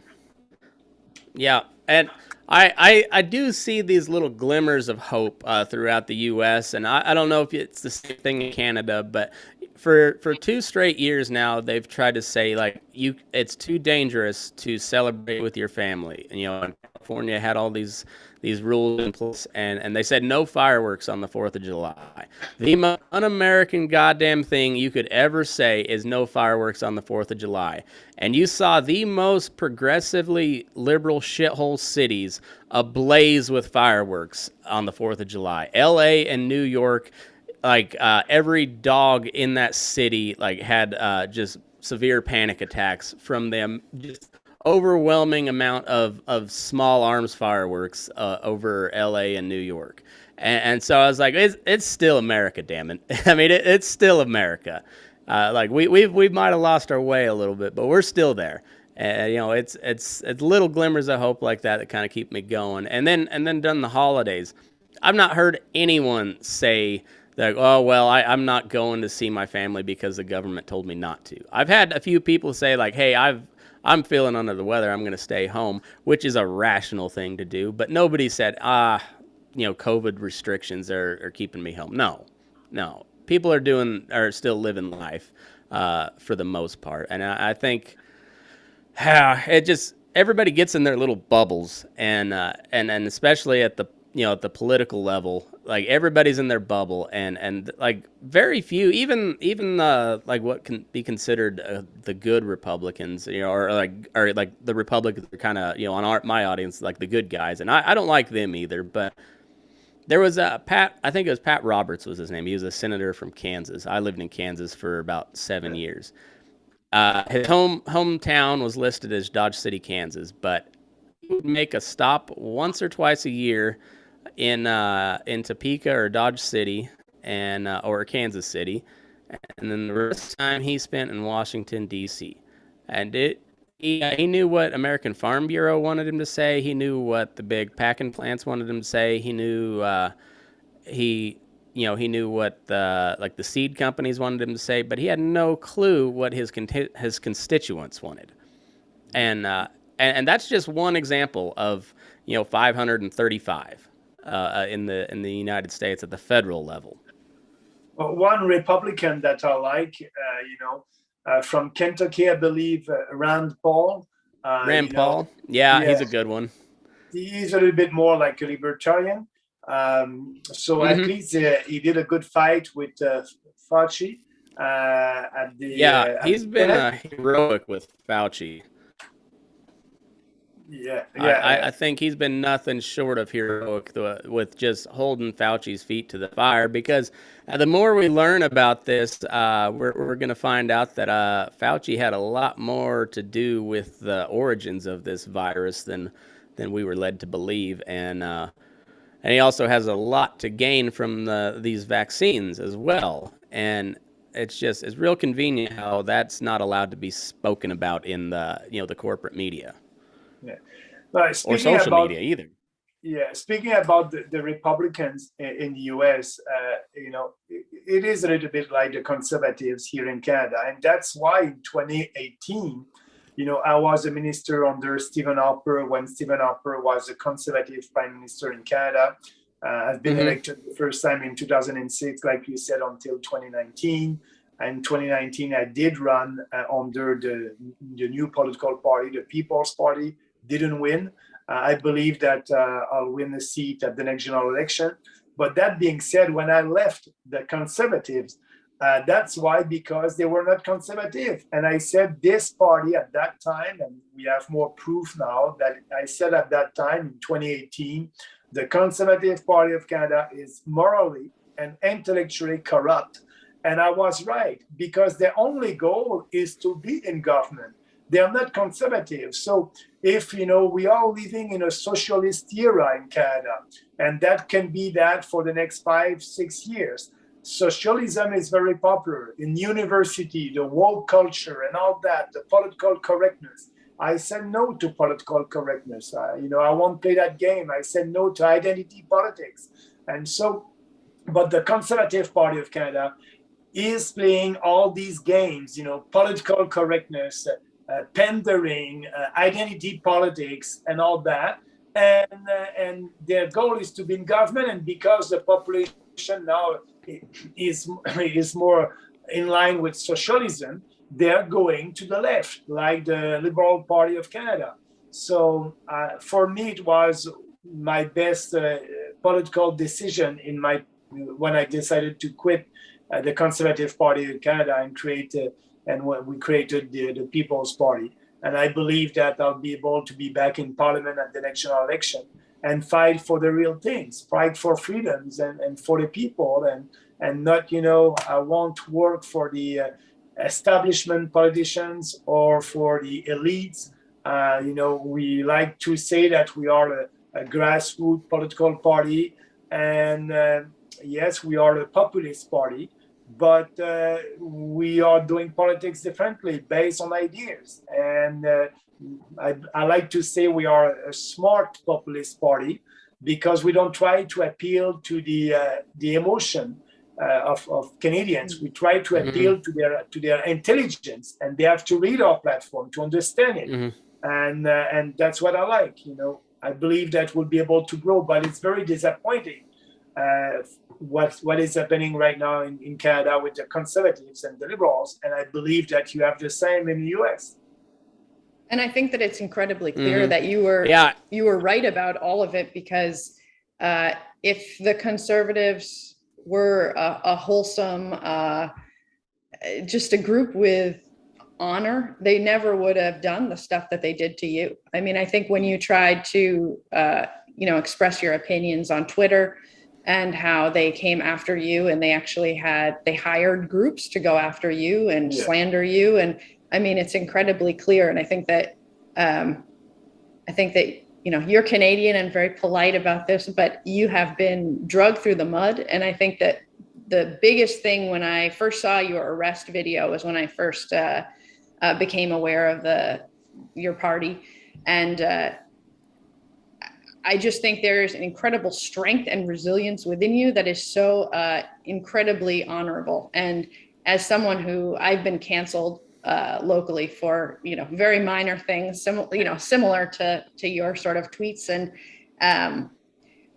Yeah, and I do see these little glimmers of hope throughout the U.S., and I don't know if it's the same thing in Canada, but for 2 straight years now, they've tried to say, like, it's too dangerous to celebrate with your family. And, California had all these rules in place, and they said no fireworks on the 4th of July. The most un-American goddamn thing you could ever say is no fireworks on the 4th of July. And you saw the most progressively liberal shithole cities ablaze with fireworks on the 4th of July. LA and New York, like every dog in that city like had just severe panic attacks from them just overwhelming amount of small arms fireworks over LA and New York. And so I was like, it's still America, damn it. I mean, it's still America. Like we might have lost our way a little bit, but we're still there. And it's little glimmers of hope like that kind of keep me going. And then during the holidays, I've not heard anyone say that, oh, well, I'm not going to see my family because the government told me not to. I've had a few people say, like, hey, I'm feeling under the weather, I'm going to stay home, which is a rational thing to do. But nobody said, COVID restrictions are keeping me home. No. People are still living life for the most part. And I think everybody gets in their little bubbles, and especially at the political level, like everybody's in their bubble, and like very few, even like what can be considered the good Republicans, or like the Republicans are kind of on my audience, like the good guys, and I don't like them either. But there was I think it was Pat Roberts was his name. He was a senator from Kansas. I lived in Kansas for about 7 years. His hometown was listed as Dodge City, Kansas, but he would make a stop once or twice a year in Topeka or Dodge City or Kansas City, and then the rest of the time he spent in Washington D.C. And he knew what American Farm Bureau wanted him to say. He knew what the big packing plants wanted him to say. He knew he knew what the seed companies wanted him to say, but he had no clue what his constituents wanted. And that's just one example of 535 in the United States at the federal level. Well, one Republican that I like, from Kentucky, I believe, Rand Paul. Paul, yeah, he's a good one. He's a little bit more like a libertarian. So at least he did a good fight with Fauci. He's been heroic with Fauci. Yeah. I think he's been nothing short of heroic with just holding Fauci's feet to the fire, because the more we learn about this, we're going to find out that Fauci had a lot more to do with the origins of this virus than we were led to believe, and he also has a lot to gain from these vaccines as well. And it's real convenient how that's not allowed to be spoken about in the corporate media. Yeah. Or social media either. Yeah, speaking about the Republicans in the U.S., it is a little bit like the conservatives here in Canada, and that's why in 2018, I was a minister under Stephen Harper when Stephen Harper was a conservative prime minister in Canada. I've been elected the first time in 2006, like you said, until 2019. In 2019, I did run under the new political party, the People's Party. Didn't win. I believe that I'll win a seat at the next general election. But that being said, when I left the Conservatives, that's why, because they were not conservative. And I said this party at that time, and we have more proof now, that I said at that time in 2018, the Conservative Party of Canada is morally and intellectually corrupt. And I was right, because their only goal is to be in government. They are not conservative. So if, we are living in a socialist era in Canada, and that can be that for the next 5-6 years. Socialism is very popular in university, the woke culture and all that, the political correctness. I said no to political correctness. I won't play that game. I said no to identity politics. And so, but the Conservative Party of Canada is playing all these games, political correctness, pandering, identity politics, and all that. And their goal is to be in government. And because the population now is more in line with socialism, they're going to the left, like the Liberal Party of Canada. So for me, it was my best political decision when I decided to quit the Conservative Party of Canada and we created the People's Party. And I believe that I'll be able to be back in Parliament at the next general election and fight for the real things, fight for freedoms and for the people, and not, I won't work for the establishment politicians or for the elites. We like to say that we are a grassroots political party, and yes, we are a populist party, but we are doing politics differently based on ideas. And I like to say we are a smart populist party, because we don't try to appeal to the emotion of Canadians. We try to appeal to their intelligence, and they have to read our platform to understand it. And that's what I like. I believe that we'll be able to grow, but it's very disappointing what is happening right now in Canada with the Conservatives and the Liberals. And I believe that you have the same in the US. And I think that it's incredibly clear that you were right about all of it, because if the Conservatives were a wholesome, just a group with honor, they never would have done the stuff that they did to you. I mean, I think when you tried to, express your opinions on Twitter, and how they came after you, and they hired groups to go after you and slander you. And I mean, it's incredibly clear. And I think that, you're Canadian and very polite about this, but you have been dragged through the mud. And I think that the biggest thing when I first saw your arrest video was when I first became aware of your party. And I just think there's an incredible strength and resilience within you that is so incredibly honorable. And as someone who I've been canceled locally for, very minor things, similar to your sort of tweets. And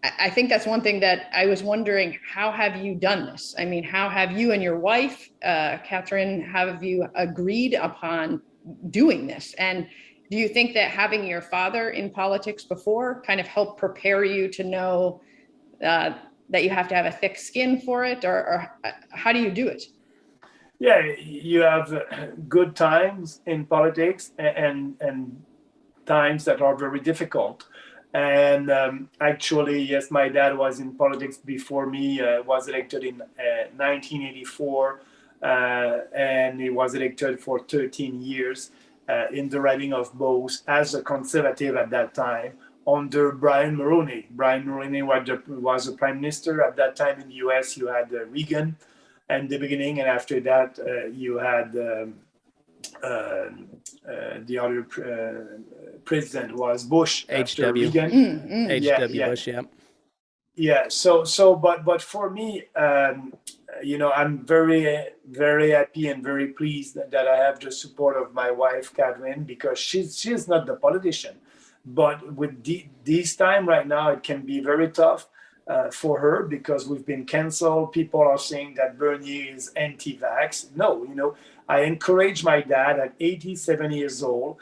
I think that's one thing that I was wondering, how have you done this? I mean, how have you and your wife, Catherine, have you agreed upon doing this? And do you think that having your father in politics before kind of helped prepare you to know that you have to have a thick skin for it, or how do you do it? Yeah, you have good times in politics and times that are very difficult. And actually, yes, my dad was in politics before me, was elected in 1984, and he was elected for 13 years. In the riding of Beauce as a Conservative at that time under Brian Mulroney. Brian Mulroney was the Prime Minister at that time in the US. You had Reagan at the beginning, and after that you had the other president was Bush. H.W. Reagan. H.W. Bush, yeah. Yeah. So, but for me, I'm very, very happy and very pleased that I have the support of my wife, Catherine, because she's not the politician. But with this time right now, it can be very tough. for her because we've been canceled. People are saying that Bernier is anti-vax. No, I encourage my dad at 87 years old.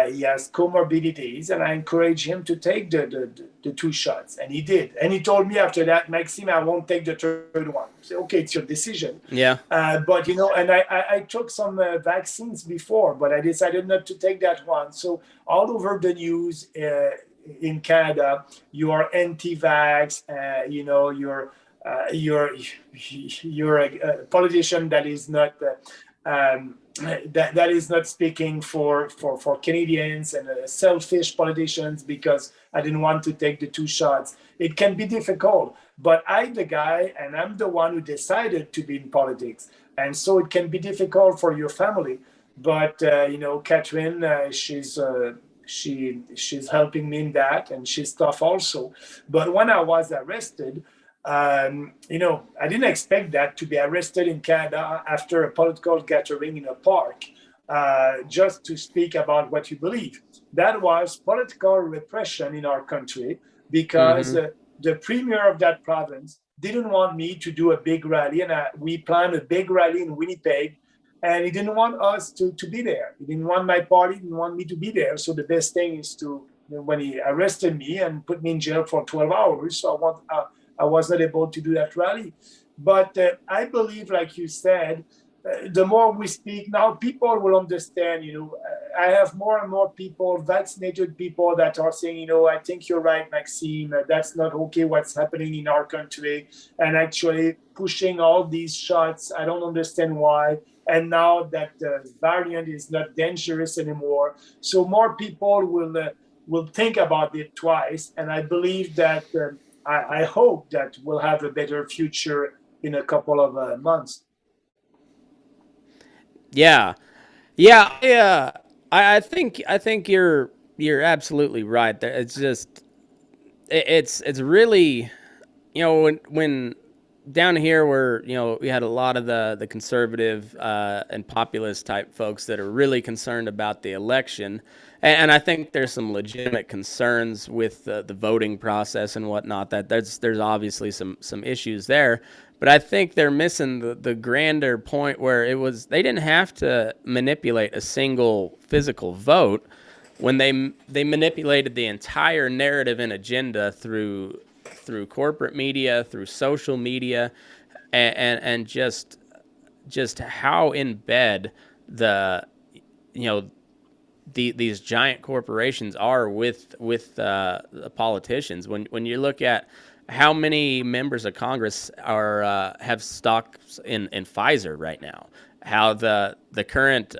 He has comorbidities, and I encourage him to take the 2 shots, and he did. And he told me after that, Maxime, I won't take the 3rd one. I said, okay, it's your decision. Yeah. But and I took some vaccines before, but I decided not to take that one. So all over the news in Canada, you are anti-vax. You're a politician that is not. That is not speaking for Canadians and selfish politicians because I didn't want to take the 2 shots. It can be difficult, but I'm the guy and I'm the one who decided to be in politics. And so it can be difficult for your family. But, Catherine, she's helping me in that, and she's tough also. But when I was arrested, I didn't expect that to be arrested in Canada after a political gathering in a park, just to speak about what you believe. That was political repression in our country because the premier of that province didn't want me to do a big rally, and we planned a big rally in Winnipeg, and he didn't want us to be there. He didn't want my party, didn't want me to be there. So the best thing is when he arrested me and put me in jail for 12 hours, so I was not able to do that rally. But I believe, like you said, the more we speak now, people will understand. I have more and more people, vaccinated people, that are saying, I think you're right, Maxime. That's not okay what's happening in our country. And actually pushing all these shots, I don't understand why. And now that the variant is not dangerous anymore, so more people will think about it twice. And I believe that. I hope that we'll have a better future in a couple of months. Yeah. I think you're absolutely right. It's just it's really, when down here where we had a lot of the conservative and populist type folks that are really concerned about the election. And I think there's some legitimate concerns with the voting process and whatnot. That there's obviously some issues there, but I think they're missing the grander point where they didn't have to manipulate a single physical vote when they manipulated the entire narrative and agenda through corporate media, through social media, and just how in bed these giant corporations are with the politicians. When you look at how many members of Congress have stocks in Pfizer right now, how the current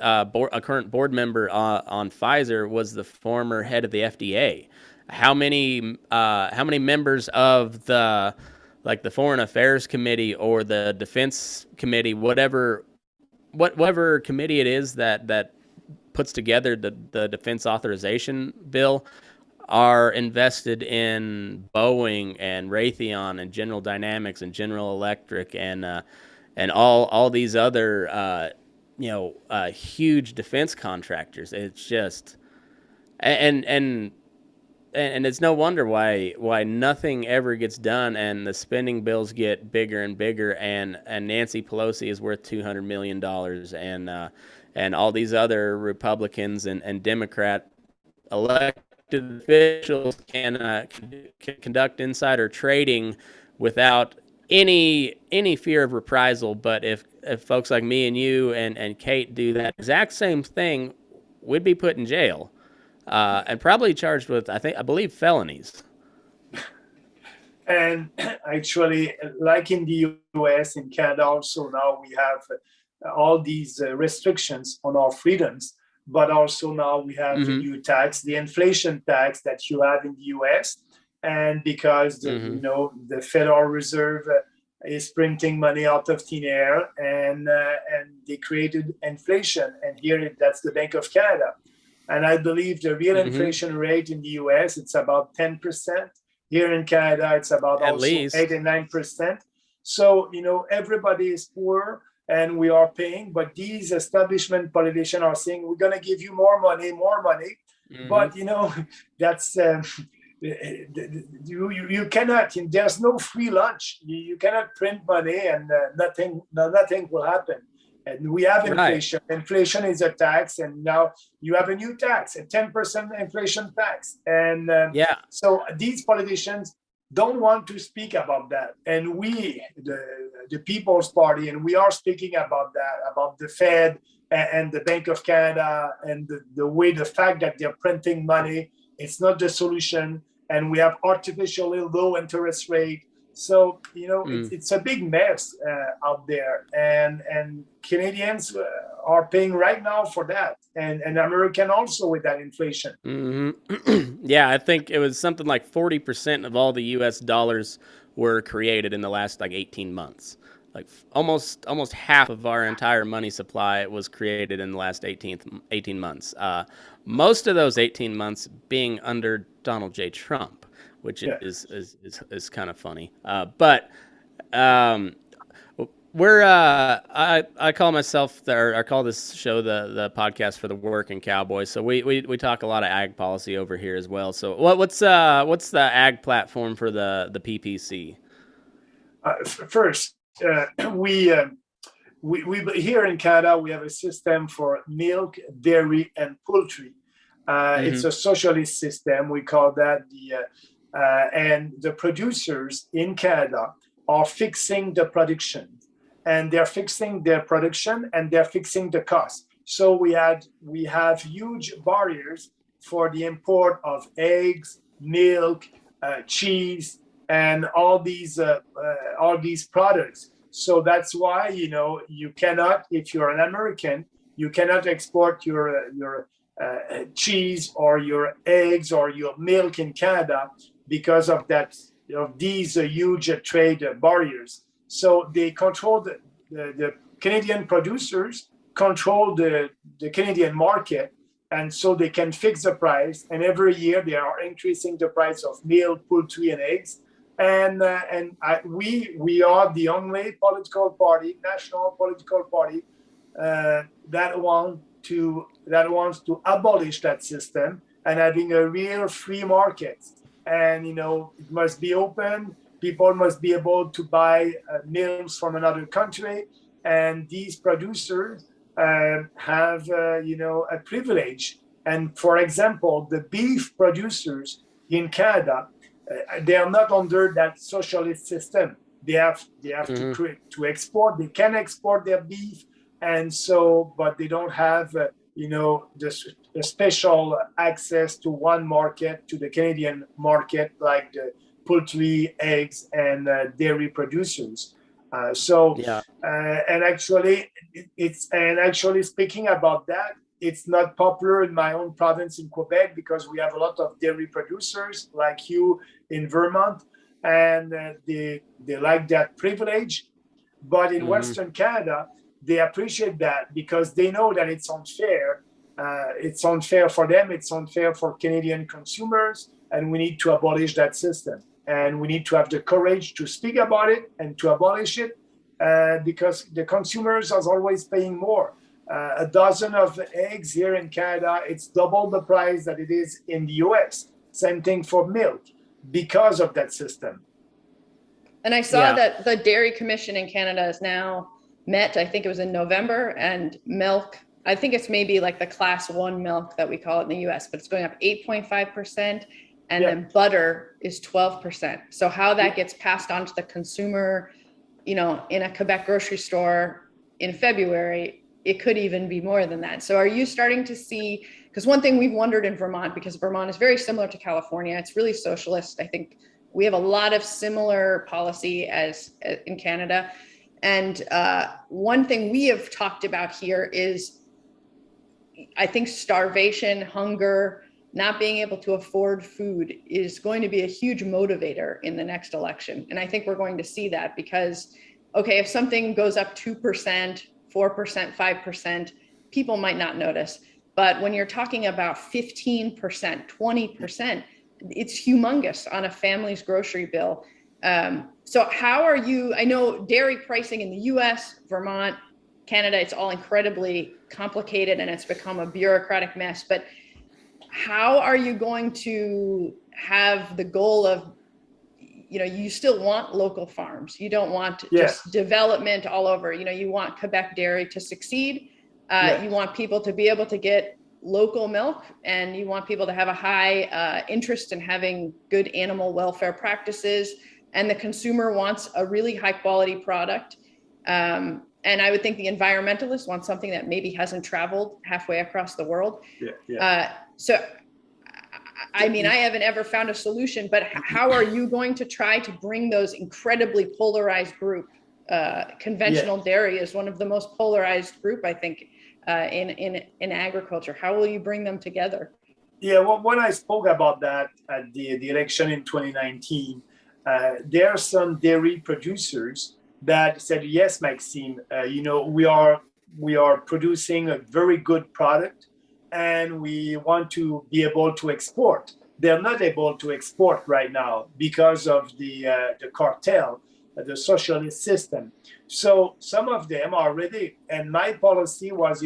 board member on Pfizer was the former head of the FDA, how many members of the Foreign Affairs Committee or the Defense Committee, whatever committee it is that puts together the defense authorization bill, are invested in Boeing and Raytheon and General Dynamics and General Electric and all these other huge defense contractors. It's just and it's no wonder why nothing ever gets done, and the spending bills get bigger and bigger, and Nancy Pelosi is worth $200 million, and all these other Republicans and Democrat elected officials can conduct insider trading without any fear of reprisal. But if folks like me and you and Kate do that exact same thing, we'd be put in jail and probably charged with, I believe, felonies. And actually, like in the US, in Canada also, now we have all these restrictions on our freedoms, but also now we have the new tax, the inflation tax that you have in the US. And because the Federal Reserve is printing money out of thin air, and they created inflation, and here that's the Bank of Canada. And I believe the real inflation rate in the US, it's about 10%. Here in Canada, it's about at also least 8 and 9%. So, everybody is poor and we are paying, but these establishment politicians are saying, we're going to give you more money. But, that's you cannot. There's no free lunch. You cannot print money and nothing will happen. And we have inflation. Right. Inflation is a tax, and now you have a new tax, a 10% inflation tax. And so these politicians don't want to speak about that. And we, the People's Party, and we are speaking about that, about the Fed and the Bank of Canada, and the fact that they're printing money, it's not the solution. And we have artificially low interest rate. So, it's a big mess out there. And Canadians are paying right now for that. And American also with that inflation. Mm-hmm. Yeah, I think it was something like 40% of all the U.S. dollars were created in the last 18 months. Like almost half of our entire money supply was created in the last 18 months. Most of those 18 months being under Donald J. Trump, which is kind of funny. But we're I call myself I call this show the podcast for the working cowboy. So we talk a lot of ag policy over here as well. So what's the ag platform for the PPC? First, we here in Canada, we have a system for milk, dairy, and poultry. It's a socialist system. We call that and the producers in Canada are fixing the production, and they're fixing their production, and they're fixing the cost. So we have huge barriers for the import of eggs, milk, cheese, and all these products. So that's why you cannot, if you're an American, you cannot export your cheese or your eggs or your milk in Canada because of these huge trade barriers. So they control the Canadian producers control the Canadian market, and so they can fix the price. And every year they are increasing the price of milk, poultry, and eggs. And we are the only political party, national political party, that wants to abolish that system and having a real free market. And it must be open. People must be able to buy milks from another country, and these producers have a privilege. And for example, the beef producers in Canada, they are not under that socialist system. They have to export. They can export their beef, and so, but they don't have the special access to one market, to the Canadian market, like the poultry, eggs, and dairy producers. And actually speaking about that, it's not popular in my own province in Quebec because we have a lot of dairy producers like you in Vermont, and they like that privilege. But in Western Canada, they appreciate that because they know that it's unfair. It's unfair for them. It's unfair for Canadian consumers, and we need to abolish that system. And we need to have the courage to speak about it and to abolish it because the consumers are always paying more. A dozen of eggs here in Canada, it's double the price that it is in the US. Same thing for milk because of that system. And I saw that the Dairy Commission in Canada is now met. I think it was in November, and milk, I think it's maybe like the class 1 milk that we call it in the US, but it's going up 8.5%. And then butter is 12%. So how that gets passed on to the consumer, in a Quebec grocery store in February, it could even be more than that. So are you starting to see, because one thing we've wondered in Vermont, because Vermont is very similar to California, it's really socialist. I think we have a lot of similar policy as in Canada. And one thing we have talked about here is, I think starvation, hunger, not being able to afford food is going to be a huge motivator in the next election. And I think we're going to see that because, okay, if something goes up 2%, 4%, 5%, people might not notice. But when you're talking about 15%, 20%, it's humongous on a family's grocery bill. So how are you, I know dairy pricing in the US, Vermont, Canada, it's all incredibly complicated and it's become a bureaucratic mess. But how are you going to have the goal of, you still want local farms. You don't want just development all over. You want Quebec dairy to succeed. You want people to be able to get local milk, and you want people to have a high interest in having good animal welfare practices. And the consumer wants a really high quality product. And I would think the environmentalists want something that maybe hasn't traveled halfway across the world. So, I mean, I haven't ever found a solution, but how are you going to try to bring those incredibly polarized group? Conventional dairy is one of the most polarized group, I think, in agriculture. How will you bring them together? Yeah, well, when I spoke about that at the election in 2019, there are some dairy producers that said, yes, Maxime, we are producing a very good product, and we want to be able to export. They're not able to export right now because of the cartel, the socialist system. So some of them are ready. And my policy was,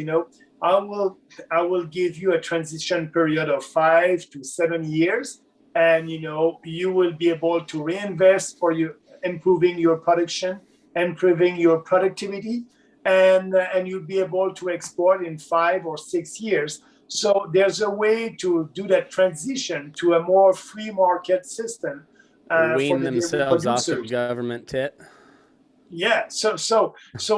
I will give you a transition period of 5 to 7 years, and you will be able to reinvest for you, improving your production, improving your productivity, and you'll be able to export in 5 or 6 years. So there's a way to do that transition to a more free market system. Wean themselves off the government tit. Yeah, so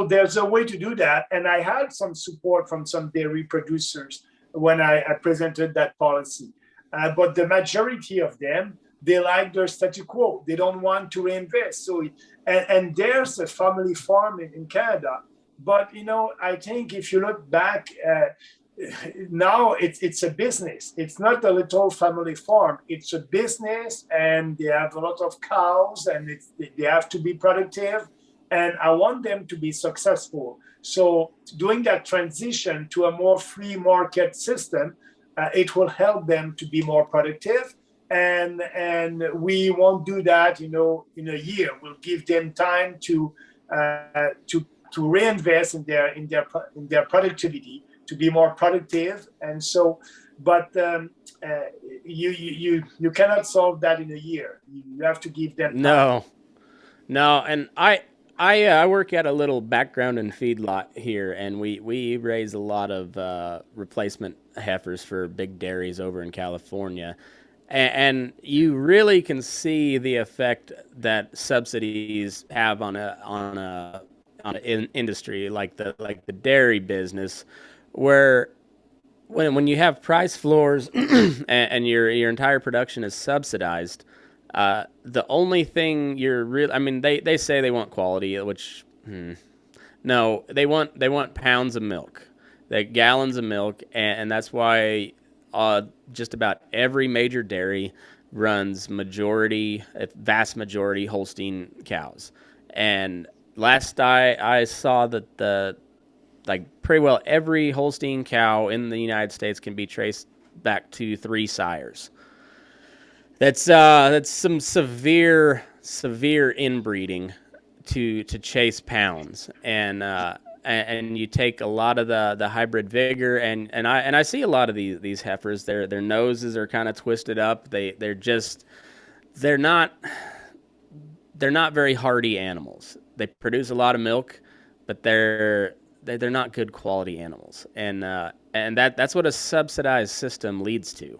there's a way to do that, and I had some support from some dairy producers when I presented that policy. But the majority of them, they like their statu quo. They don't want to reinvest. So, and there's a family farm in Canada. But I think if you look back, now it's a business. It's not a little family farm. It's a business, and they have a lot of cows, and they have to be productive. And I want them to be successful. So doing that transition to a more free market system, it will help them to be more productive. And we won't do that, in a year. We'll give them time to reinvest in their productivity, to be more productive. And so, but you cannot solve that in a year. You have to give them time. No, and I work at a little background and feedlot here, and we raise a lot of replacement heifers for big dairies over in California, and you really can see the effect that subsidies have on an industry like the dairy business, where when you have price floors and your entire production is subsidized. The only thing they say they want quality, which, no, they want pounds of milk, gallons of milk. And that's why, just about every major dairy runs vast majority Holstein cows. And last I saw that pretty well every Holstein cow in the United States can be traced back to 3 sires. That's some severe inbreeding to chase pounds, and you take a lot of the hybrid vigor, and I see a lot of these heifers. Their noses are kind of twisted up. They're not very hardy animals. They produce a lot of milk, but they're not good quality animals, and that's what a subsidized system leads to.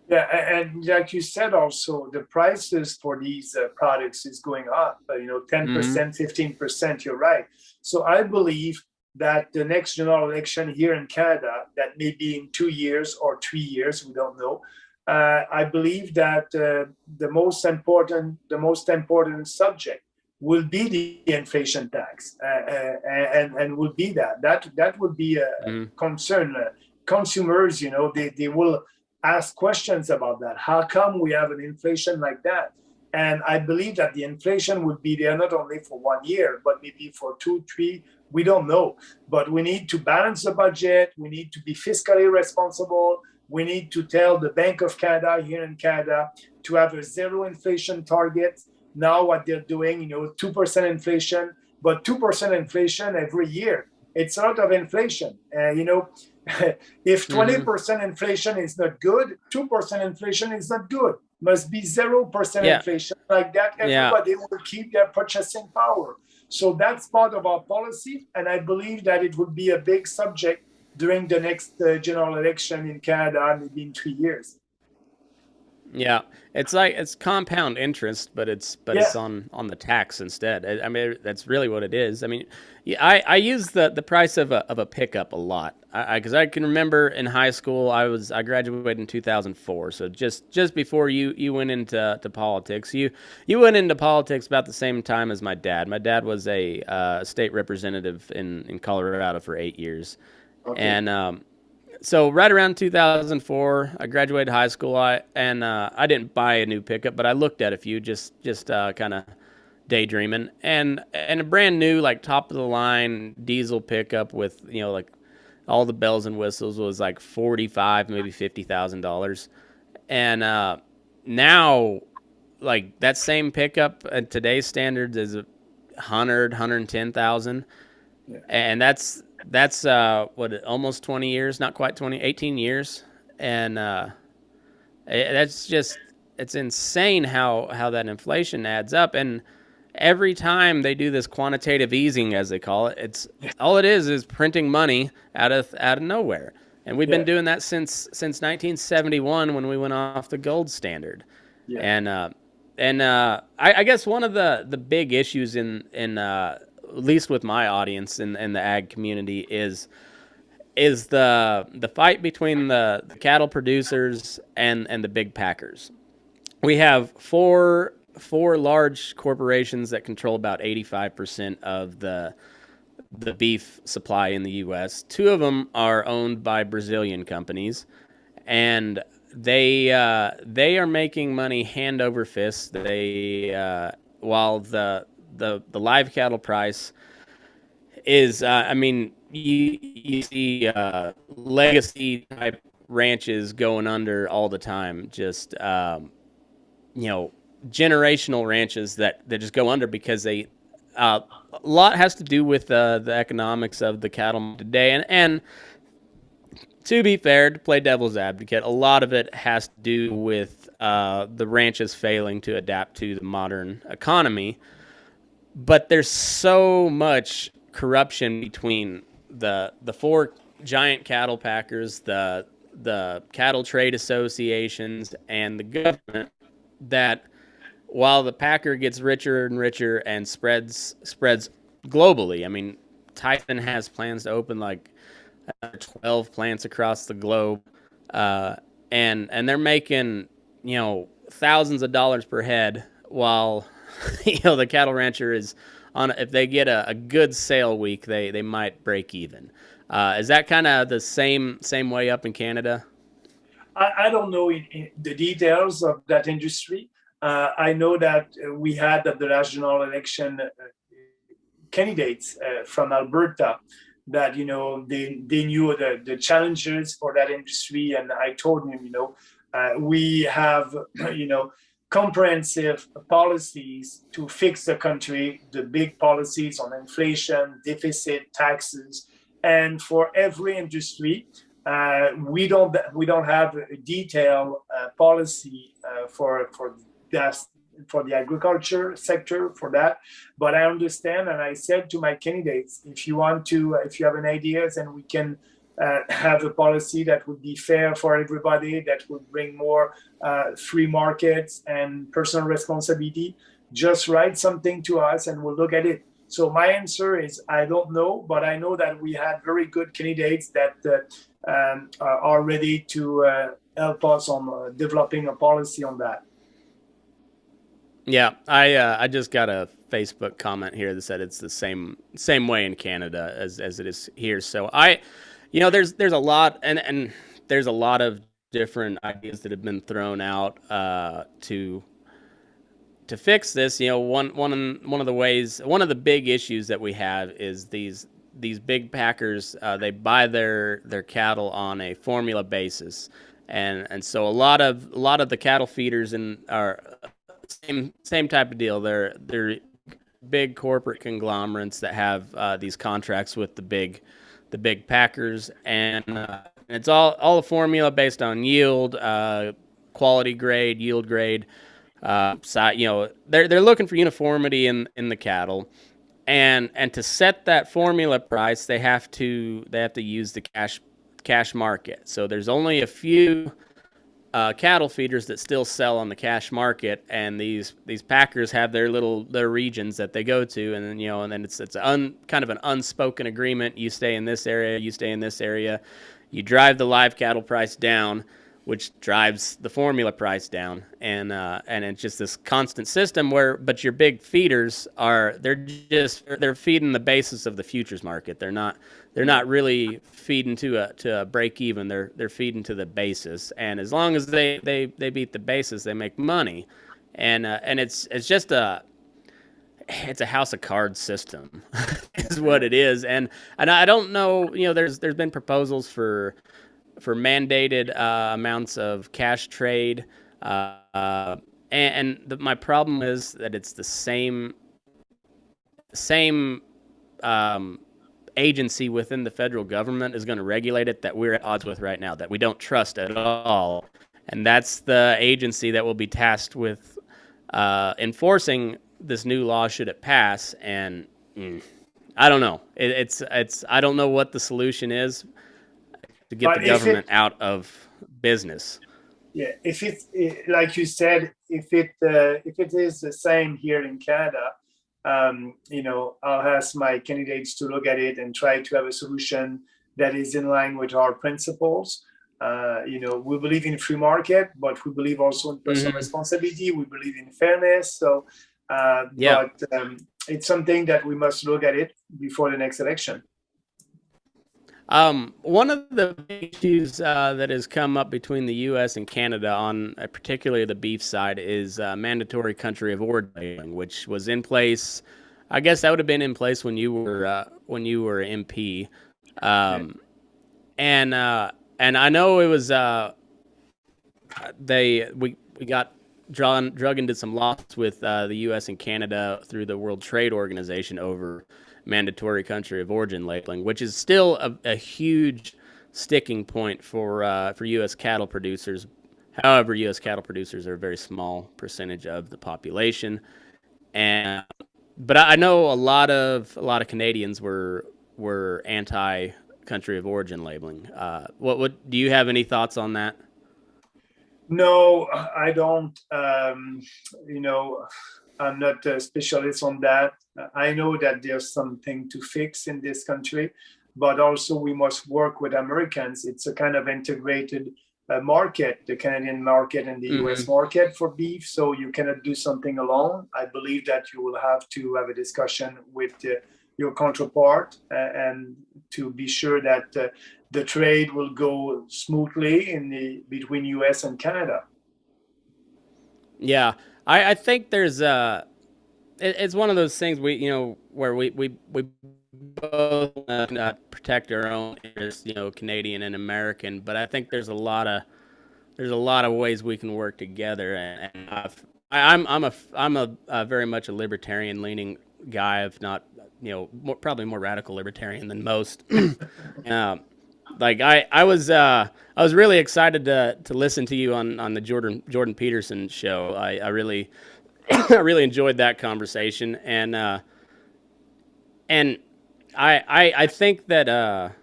Yeah, and like you said, also the prices for these products is going up. 10%, 15%. You're right. So I believe that the next general election here in Canada, that may be in 2 years or 3 years, we don't know. I believe that the most important subject will be the inflation tax, and will be that would be a concern. Consumers, they will ask questions about that. How come we have an inflation like that? And I believe that the inflation would be there not only for 1 year, but maybe for 2, 3. We don't know. But we need to balance the budget. We need to be fiscally responsible. We need to tell the Bank of Canada here in Canada to have a zero inflation target. Now what they're doing, 2% inflation, but 2% inflation every year. it's a lot of inflation. If 20% inflation is not good, 2% inflation is not good. Must be 0% inflation. Like that, everybody will keep their purchasing power. So that's part of our policy, and I believe that it would be a big subject during the next general election in Canada, maybe in 3 years. Yeah, it's compound interest, but it's on the tax instead. I mean, that's really what it is. I mean, I use the price of a pickup a lot, because I can remember in high school I graduated in 2004, so just before you went into politics. You went into politics about the same time as my dad. My dad was a state representative in Colorado for 8 years, and so right around 2004, I graduated high school. I didn't buy a new pickup, but I looked at a few, just kind of daydreaming, and a brand new, like, top of the line diesel pickup with, like, all the bells and whistles was like $45,000, maybe $50,000, and now, like, that same pickup at today's standards is $110,000, and that's almost 20 years, not quite 20, 18 years. And it's insane how that inflation adds up. And every time they do this quantitative easing, as they call it, all it is printing money out of nowhere. And we've been doing that since 1971, when we went off the gold standard. And I guess one of the big issues in at least with my audience in the ag community is the fight between the cattle producers and the big packers. We have four large corporations that control about 85% of the beef supply in the U.S. Two of them are owned by Brazilian companies, and they are making money hand over fist. While the live cattle price is, I mean, you see legacy type ranches going under all the time. Just generational ranches that just go under because a lot has to do with the economics of the cattle today. And to be fair, to play devil's advocate, a lot of it has to do with the ranches failing to adapt to the modern economy. But there's so much corruption between the four giant cattle packers, the cattle trade associations, and the government, that while the packer gets richer and richer and spreads globally. I mean, Tyson has plans to open like 12 plants across the globe, and they're making thousands of dollars per head, while the cattle rancher is on. If they get a good sale week, they might break even. Is that kind of the same way up in Canada? I don't know the details of that industry. I know that we had at the last general election candidates from Alberta that they knew the challenges for that industry, and I told him we have comprehensive policies to fix the country, the big policies on inflation, deficit, taxes, and for every industry. We don't have a detailed policy for the agriculture sector for that, but I understand, and I said to my candidates, if you have an ideas, and we can have a policy that would be fair for everybody, that would bring more free markets and personal responsibility, just write something to us and we'll look at it. So my answer is I don't know, but I know that we had very good candidates that are ready to help us on developing a policy on that. Yeah, I just got a Facebook comment here that said it's the same way in Canada as it is here. So there's a lot and there's a lot of different ideas that have been thrown out to fix this. One of the big issues that we have is these big packers. They buy their cattle on a formula basis, and so a lot of the cattle feeders are same type of deal. They're big corporate conglomerates that have these contracts with the big packers, and it's all a formula based on yield, quality grade, yield grade. They're looking for uniformity in the cattle, and to set that formula price, they have to use the cash market. So there's only a few cattle feeders that still sell on the cash market, and these packers have their regions that they go to, and then it's kind of an unspoken agreement. You stay in this area, you stay in this area. You drive the live cattle price down, which drives the formula price down, and it's just this constant system but your big feeders they're feeding the basis of the futures market. They're not really feeding to a break even. They're feeding to the basis, and as long as they beat the basis, they make money, and it's just it's a house of cards system is what it is. And I don't know, there's been proposals for mandated amounts of cash trade, my problem is that it's the same agency within the federal government is going to regulate it that we're at odds with right now, that we don't trust at all, and that's the agency that will be tasked with enforcing this new law should it pass. And I don't know. It's I don't know what the solution is to get the government out of business. Yeah, if it's like you said, if it is the same here in Canada, I'll ask my candidates to look at it and try to have a solution that is in line with our principles. We believe in free market, but we believe also in personal responsibility. We believe in fairness. So, but it's something that we must look at it before the next election. One of the issues that has come up between the U.S. and Canada on particularly the beef side is mandatory country of origin labeling, which was in place. I guess that would have been in place when you were MP, and I know it was we got drug into some lawsuits with the U.S. and Canada through the World Trade Organization over mandatory country of origin labeling, which is still a huge sticking point for U.S. cattle producers. However, U.S. cattle producers are a very small percentage of the population, but I know a lot of Canadians were anti country of origin labeling. What do you have any thoughts on that? No, I don't. I'm not a specialist on that. I know that there's something to fix in this country, but also we must work with Americans. It's a kind of integrated market, the Canadian market and the US market for beef. So you cannot do something alone. I believe that you will have to have a discussion with your counterpart and to be sure that the trade will go smoothly between US and Canada. Yeah. I think there's it's one of those things where we both protect our own interests, Canadian and American, but I think there's a lot of ways we can work together, and I'm a very much a libertarian leaning guy, if not probably more radical libertarian than most. Like I was really excited to listen to you on the Jordan Peterson show. I really I really enjoyed that conversation, and I think that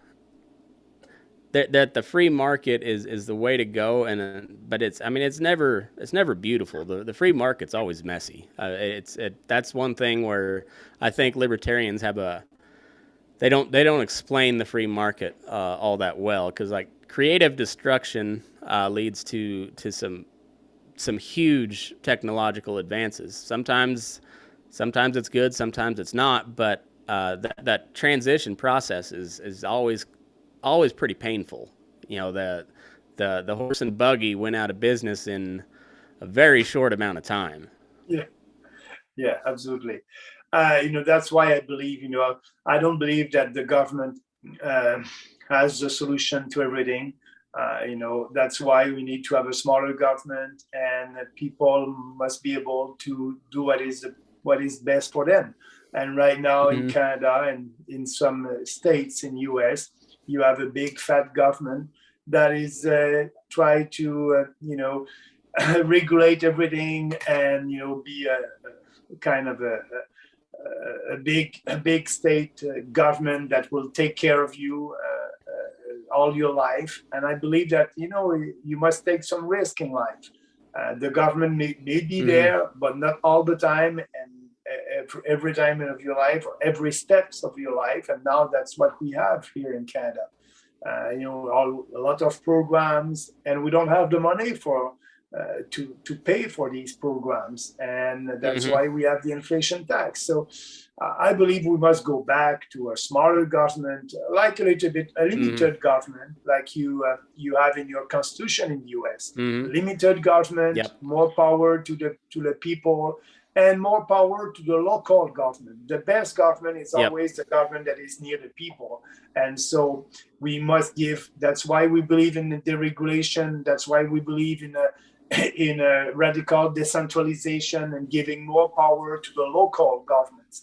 that the free market is the way to go, but it's never beautiful. The free market's always messy. That's one thing where I think libertarians have they don't explain the free market all that well, because like creative destruction leads to some huge technological advances. Sometimes it's good, sometimes it's not, but that transition process is always pretty painful. The horse and buggy went out of business in a very short amount of time. Yeah, absolutely. That's why I believe, I don't believe that the government has the solution to everything. That's why we need to have a smaller government, and people must be able to do what what is best for them. And right now in Mhm. Canada and in some states in US, you have a big fat government that is try to regulate everything and be a kind of a big state government that will take care of you all your life. And I believe that you must take some risk in life. The government may be there, but not all the time, and every time of your life or every steps of your life. And now that's what we have here in Canada. A lot of programs, and we don't have the money for to pay for these programs, and that's why we have the inflation tax. So I believe we must go back to a smaller government, like a limited government, like you have in your constitution in the US. Limited government, more power to the people, and more power to the local government. The best government is always the government that is near the people. And so we must give, that's why we believe in the deregulation. That's why we believe in a radical decentralization and giving more power to the local governments.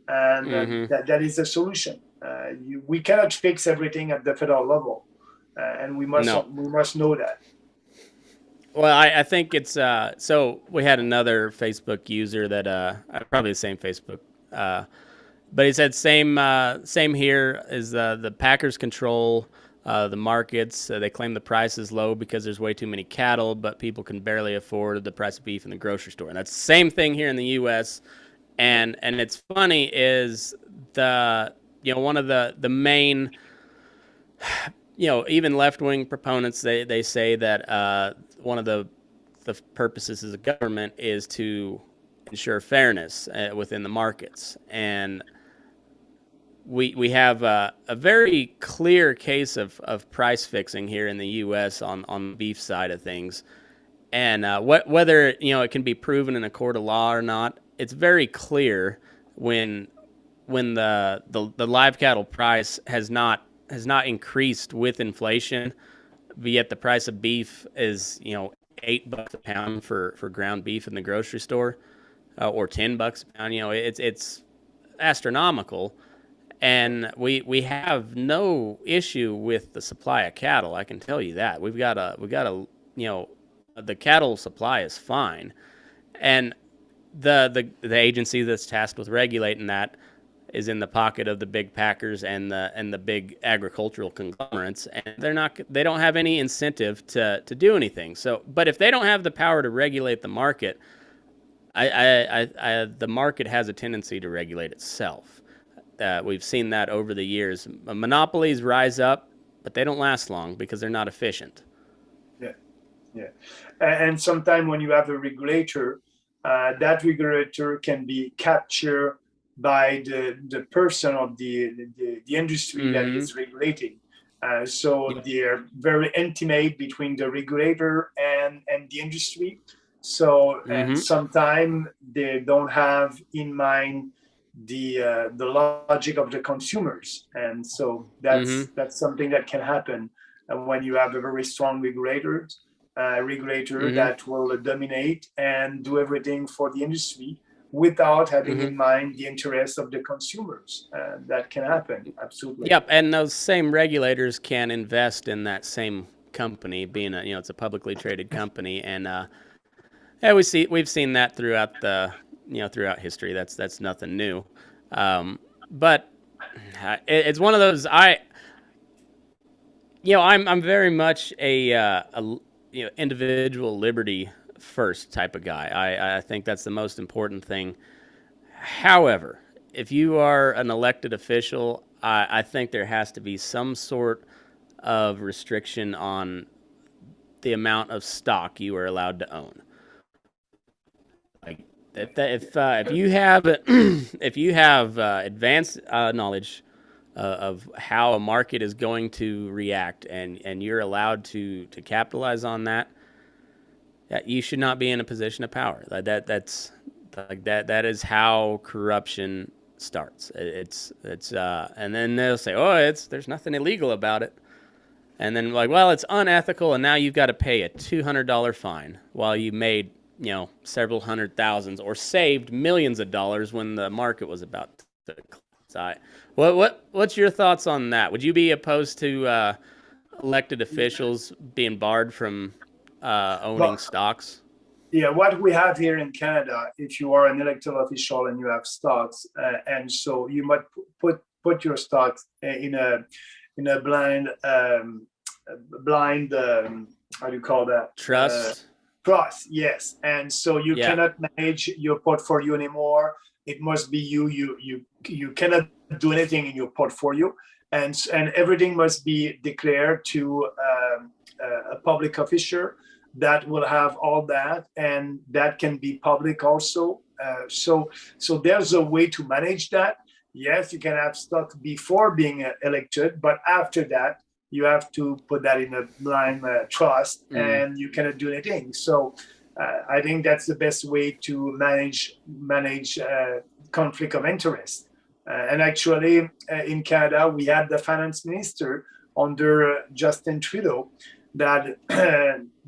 And that is a solution. We cannot fix everything at the federal level. And we must know that. Well, I think it's so we had another Facebook user that probably the same Facebook, but he said same here is the Packers control the markets. They claim the price is low because there's way too many cattle, but people can barely afford the price of beef in the grocery store. And that's the same thing here in the U.S. And it's funny is one of the main even left-wing proponents they say that one of the purposes of the government is to ensure fairness within the markets. And we have a very clear case of price fixing here in the U.S. on the beef side of things. And whether it can be proven in a court of law or not, it's very clear when the live cattle price has not increased with inflation, but yet the price of beef is $8 a pound for ground beef in the grocery store, or $10 a pound. It's astronomical, and we have no issue with the supply of cattle. I can tell you that we got a the cattle supply is fine, and the agency that's tasked with regulating that is in the pocket of the big packers and the big agricultural conglomerates, and they don't have any incentive to do anything. So, but if they don't have the power to regulate the market, the market has a tendency to regulate itself. We've seen that over the years. Monopolies rise up, but they don't last long because they're not efficient. Yeah. And sometimes when you have a regulator, that regulator can be captured by the person of the industry that is regulating. So they're very intimate between the regulator and the industry. So and sometimes they don't have in mind the logic of the consumers, and so that's something that can happen when you have a very strong regulator that will dominate and do everything for the industry without having in mind the interests of the consumers. That can happen, absolutely. Yep, and those same regulators can invest in that same company, being it's a publicly traded company, and we've seen that throughout throughout history. That's nothing new, but it's one of those. I'm very much a individual liberty first type of guy. I think that's the most important thing. However, if you are an elected official, I think there has to be some sort of restriction on the amount of stock you are allowed to own. Like if you have advanced knowledge of how a market is going to react, and you're allowed to capitalize on that, you should not be in a position of power. That is how corruption starts. It's and then they'll say, there's nothing illegal about it, and then it's unethical, and now you've got to pay a $200 fine while you made several hundred thousands, or saved millions of dollars when the market was about to collapse. What's your thoughts on that? Would you be opposed to elected officials being barred from owning stocks? Yeah, what we have here in Canada, if you are an elected official and you have stocks, and so you might put your stocks in a blind how do you call that? Trust. Trust, yes. And so you cannot manage your portfolio anymore. It must be you. You cannot do anything in your portfolio, and everything must be declared to a public official that will have all that, and that can be public also. So there's a way to manage that. Yes, you can have stock before being elected, but after that, you have to put that in a blind trust, and you cannot do anything. So I think that's the best way to manage conflict of interest. And actually, in Canada, we had the finance minister under Justin Trudeau, that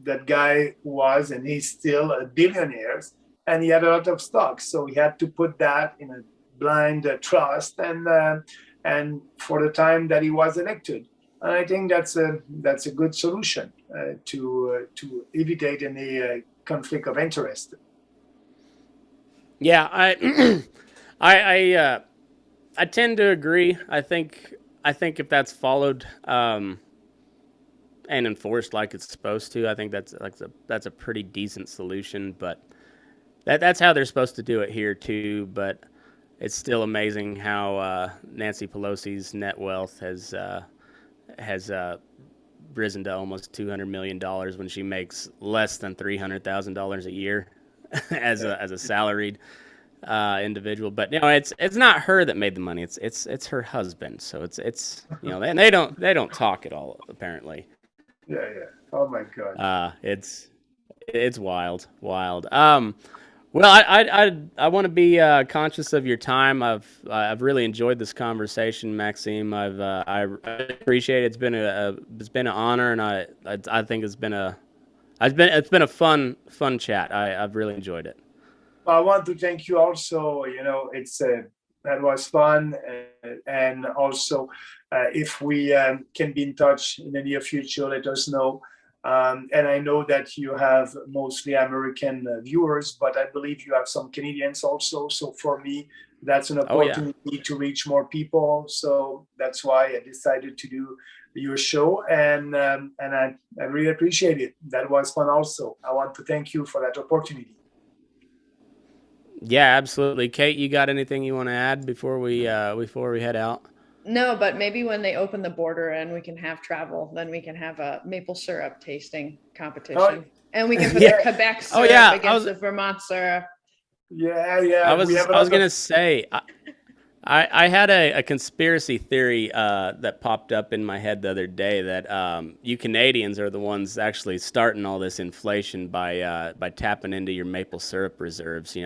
that guy was, and he's still a billionaire, and he had a lot of stocks, so he had to put that in a blind trust, and for the time that he was elected. And I think that's a good solution to evitate any conflict of interest. Yeah, I tend to agree. I think if that's followed and enforced like it's supposed to, I think that's a pretty decent solution. But that's how they're supposed to do it here too. But it's still amazing how Nancy Pelosi's net wealth has risen to almost $200 million when she makes less than $300,000 a year as a salaried individual. But it's not her that made the money. It's her husband. So it's and they don't talk at all, apparently. Yeah. Oh my God. It's wild. Well, I want to be conscious of your time. I've really enjoyed this conversation, Maxime. I appreciate it. It's been an honor, and I think it's been a fun chat. I've really enjoyed it. I want to thank you also. That was fun, and also if we can be in touch in the near future, let us know. And I know that you have mostly American viewers, but I believe you have some Canadians also. So for me, that's an opportunity to reach more people. So that's why I decided to do your show, and I really appreciate it. That was fun also. I want to thank you for that opportunity. Yeah, absolutely. Kate, you got anything you want to add before we head out? No, but maybe when they open the border and we can have travel, then we can have a maple syrup tasting competition, and we can put the Quebec syrup against the Vermont syrup. Yeah. I was gonna say, I had a conspiracy theory that popped up in my head the other day that you Canadians are the ones actually starting all this inflation by tapping into your maple syrup reserves.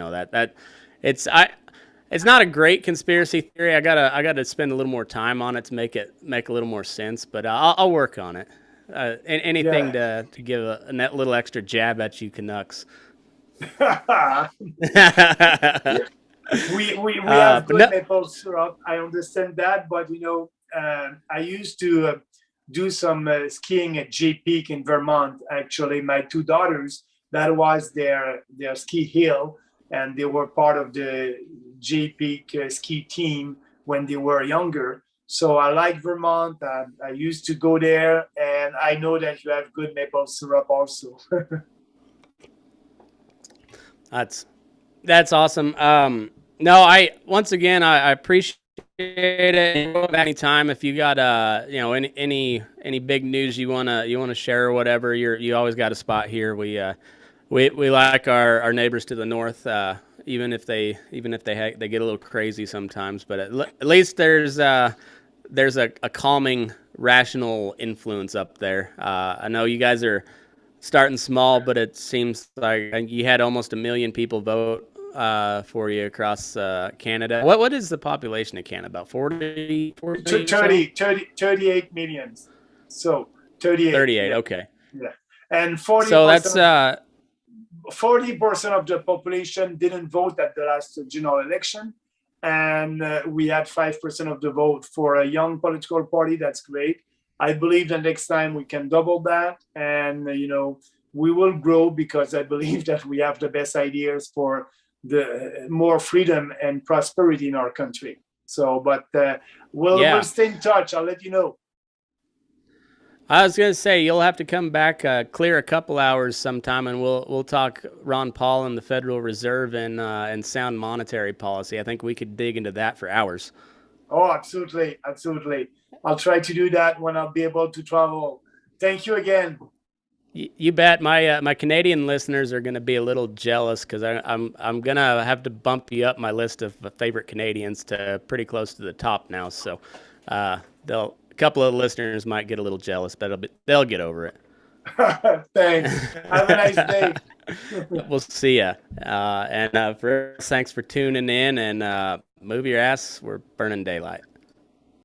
It's not a great conspiracy theory. I gotta spend a little more time on it to make a little more sense, but I'll work on it. Anything to give a little extra jab at you Canucks. We have good maple syrup. I understand that, but I used to do some skiing at J Peak in Vermont. Actually, my two daughters, that was their ski hill, and they were part of the J Peak ski team when they were younger. So I like Vermont. I used to go there, and I know that you have good maple syrup also. That's awesome. I appreciate it. Anytime if you got any big news you wanna share or whatever, you always got a spot here. We like our neighbors to the north, even if they get a little crazy sometimes. But at least there's a calming, rational influence up there. I know you guys are starting small, but it seems like you had almost 1 million people vote for you across Canada. What is the population of Canada? About 38 million. So 38. 38, okay. Yeah. And 40%. So that's 40% of the population didn't vote at the last general election, and we had 5% of the vote. For a young political party, that's great. I believe that next time we can double that, and we will grow, because I believe that we have the best ideas for the more freedom and prosperity in our country. So, but we'll stay in touch. I'll let you know. I was going to say, you'll have to come back, clear a couple hours sometime, and we'll talk Ron Paul and the Federal Reserve and sound monetary policy. I think we could dig into that for hours. Oh, absolutely. Absolutely. I'll try to do that when I'll be able to travel. Thank you again. You bet. My Canadian listeners are going to be a little jealous, because I'm going to have to bump you up my list of favorite Canadians to pretty close to the top now. So a couple of listeners might get a little jealous, but they'll get over it. Thanks. Have a nice day. We'll see ya. Thanks for tuning in, and move your ass. We're burning daylight.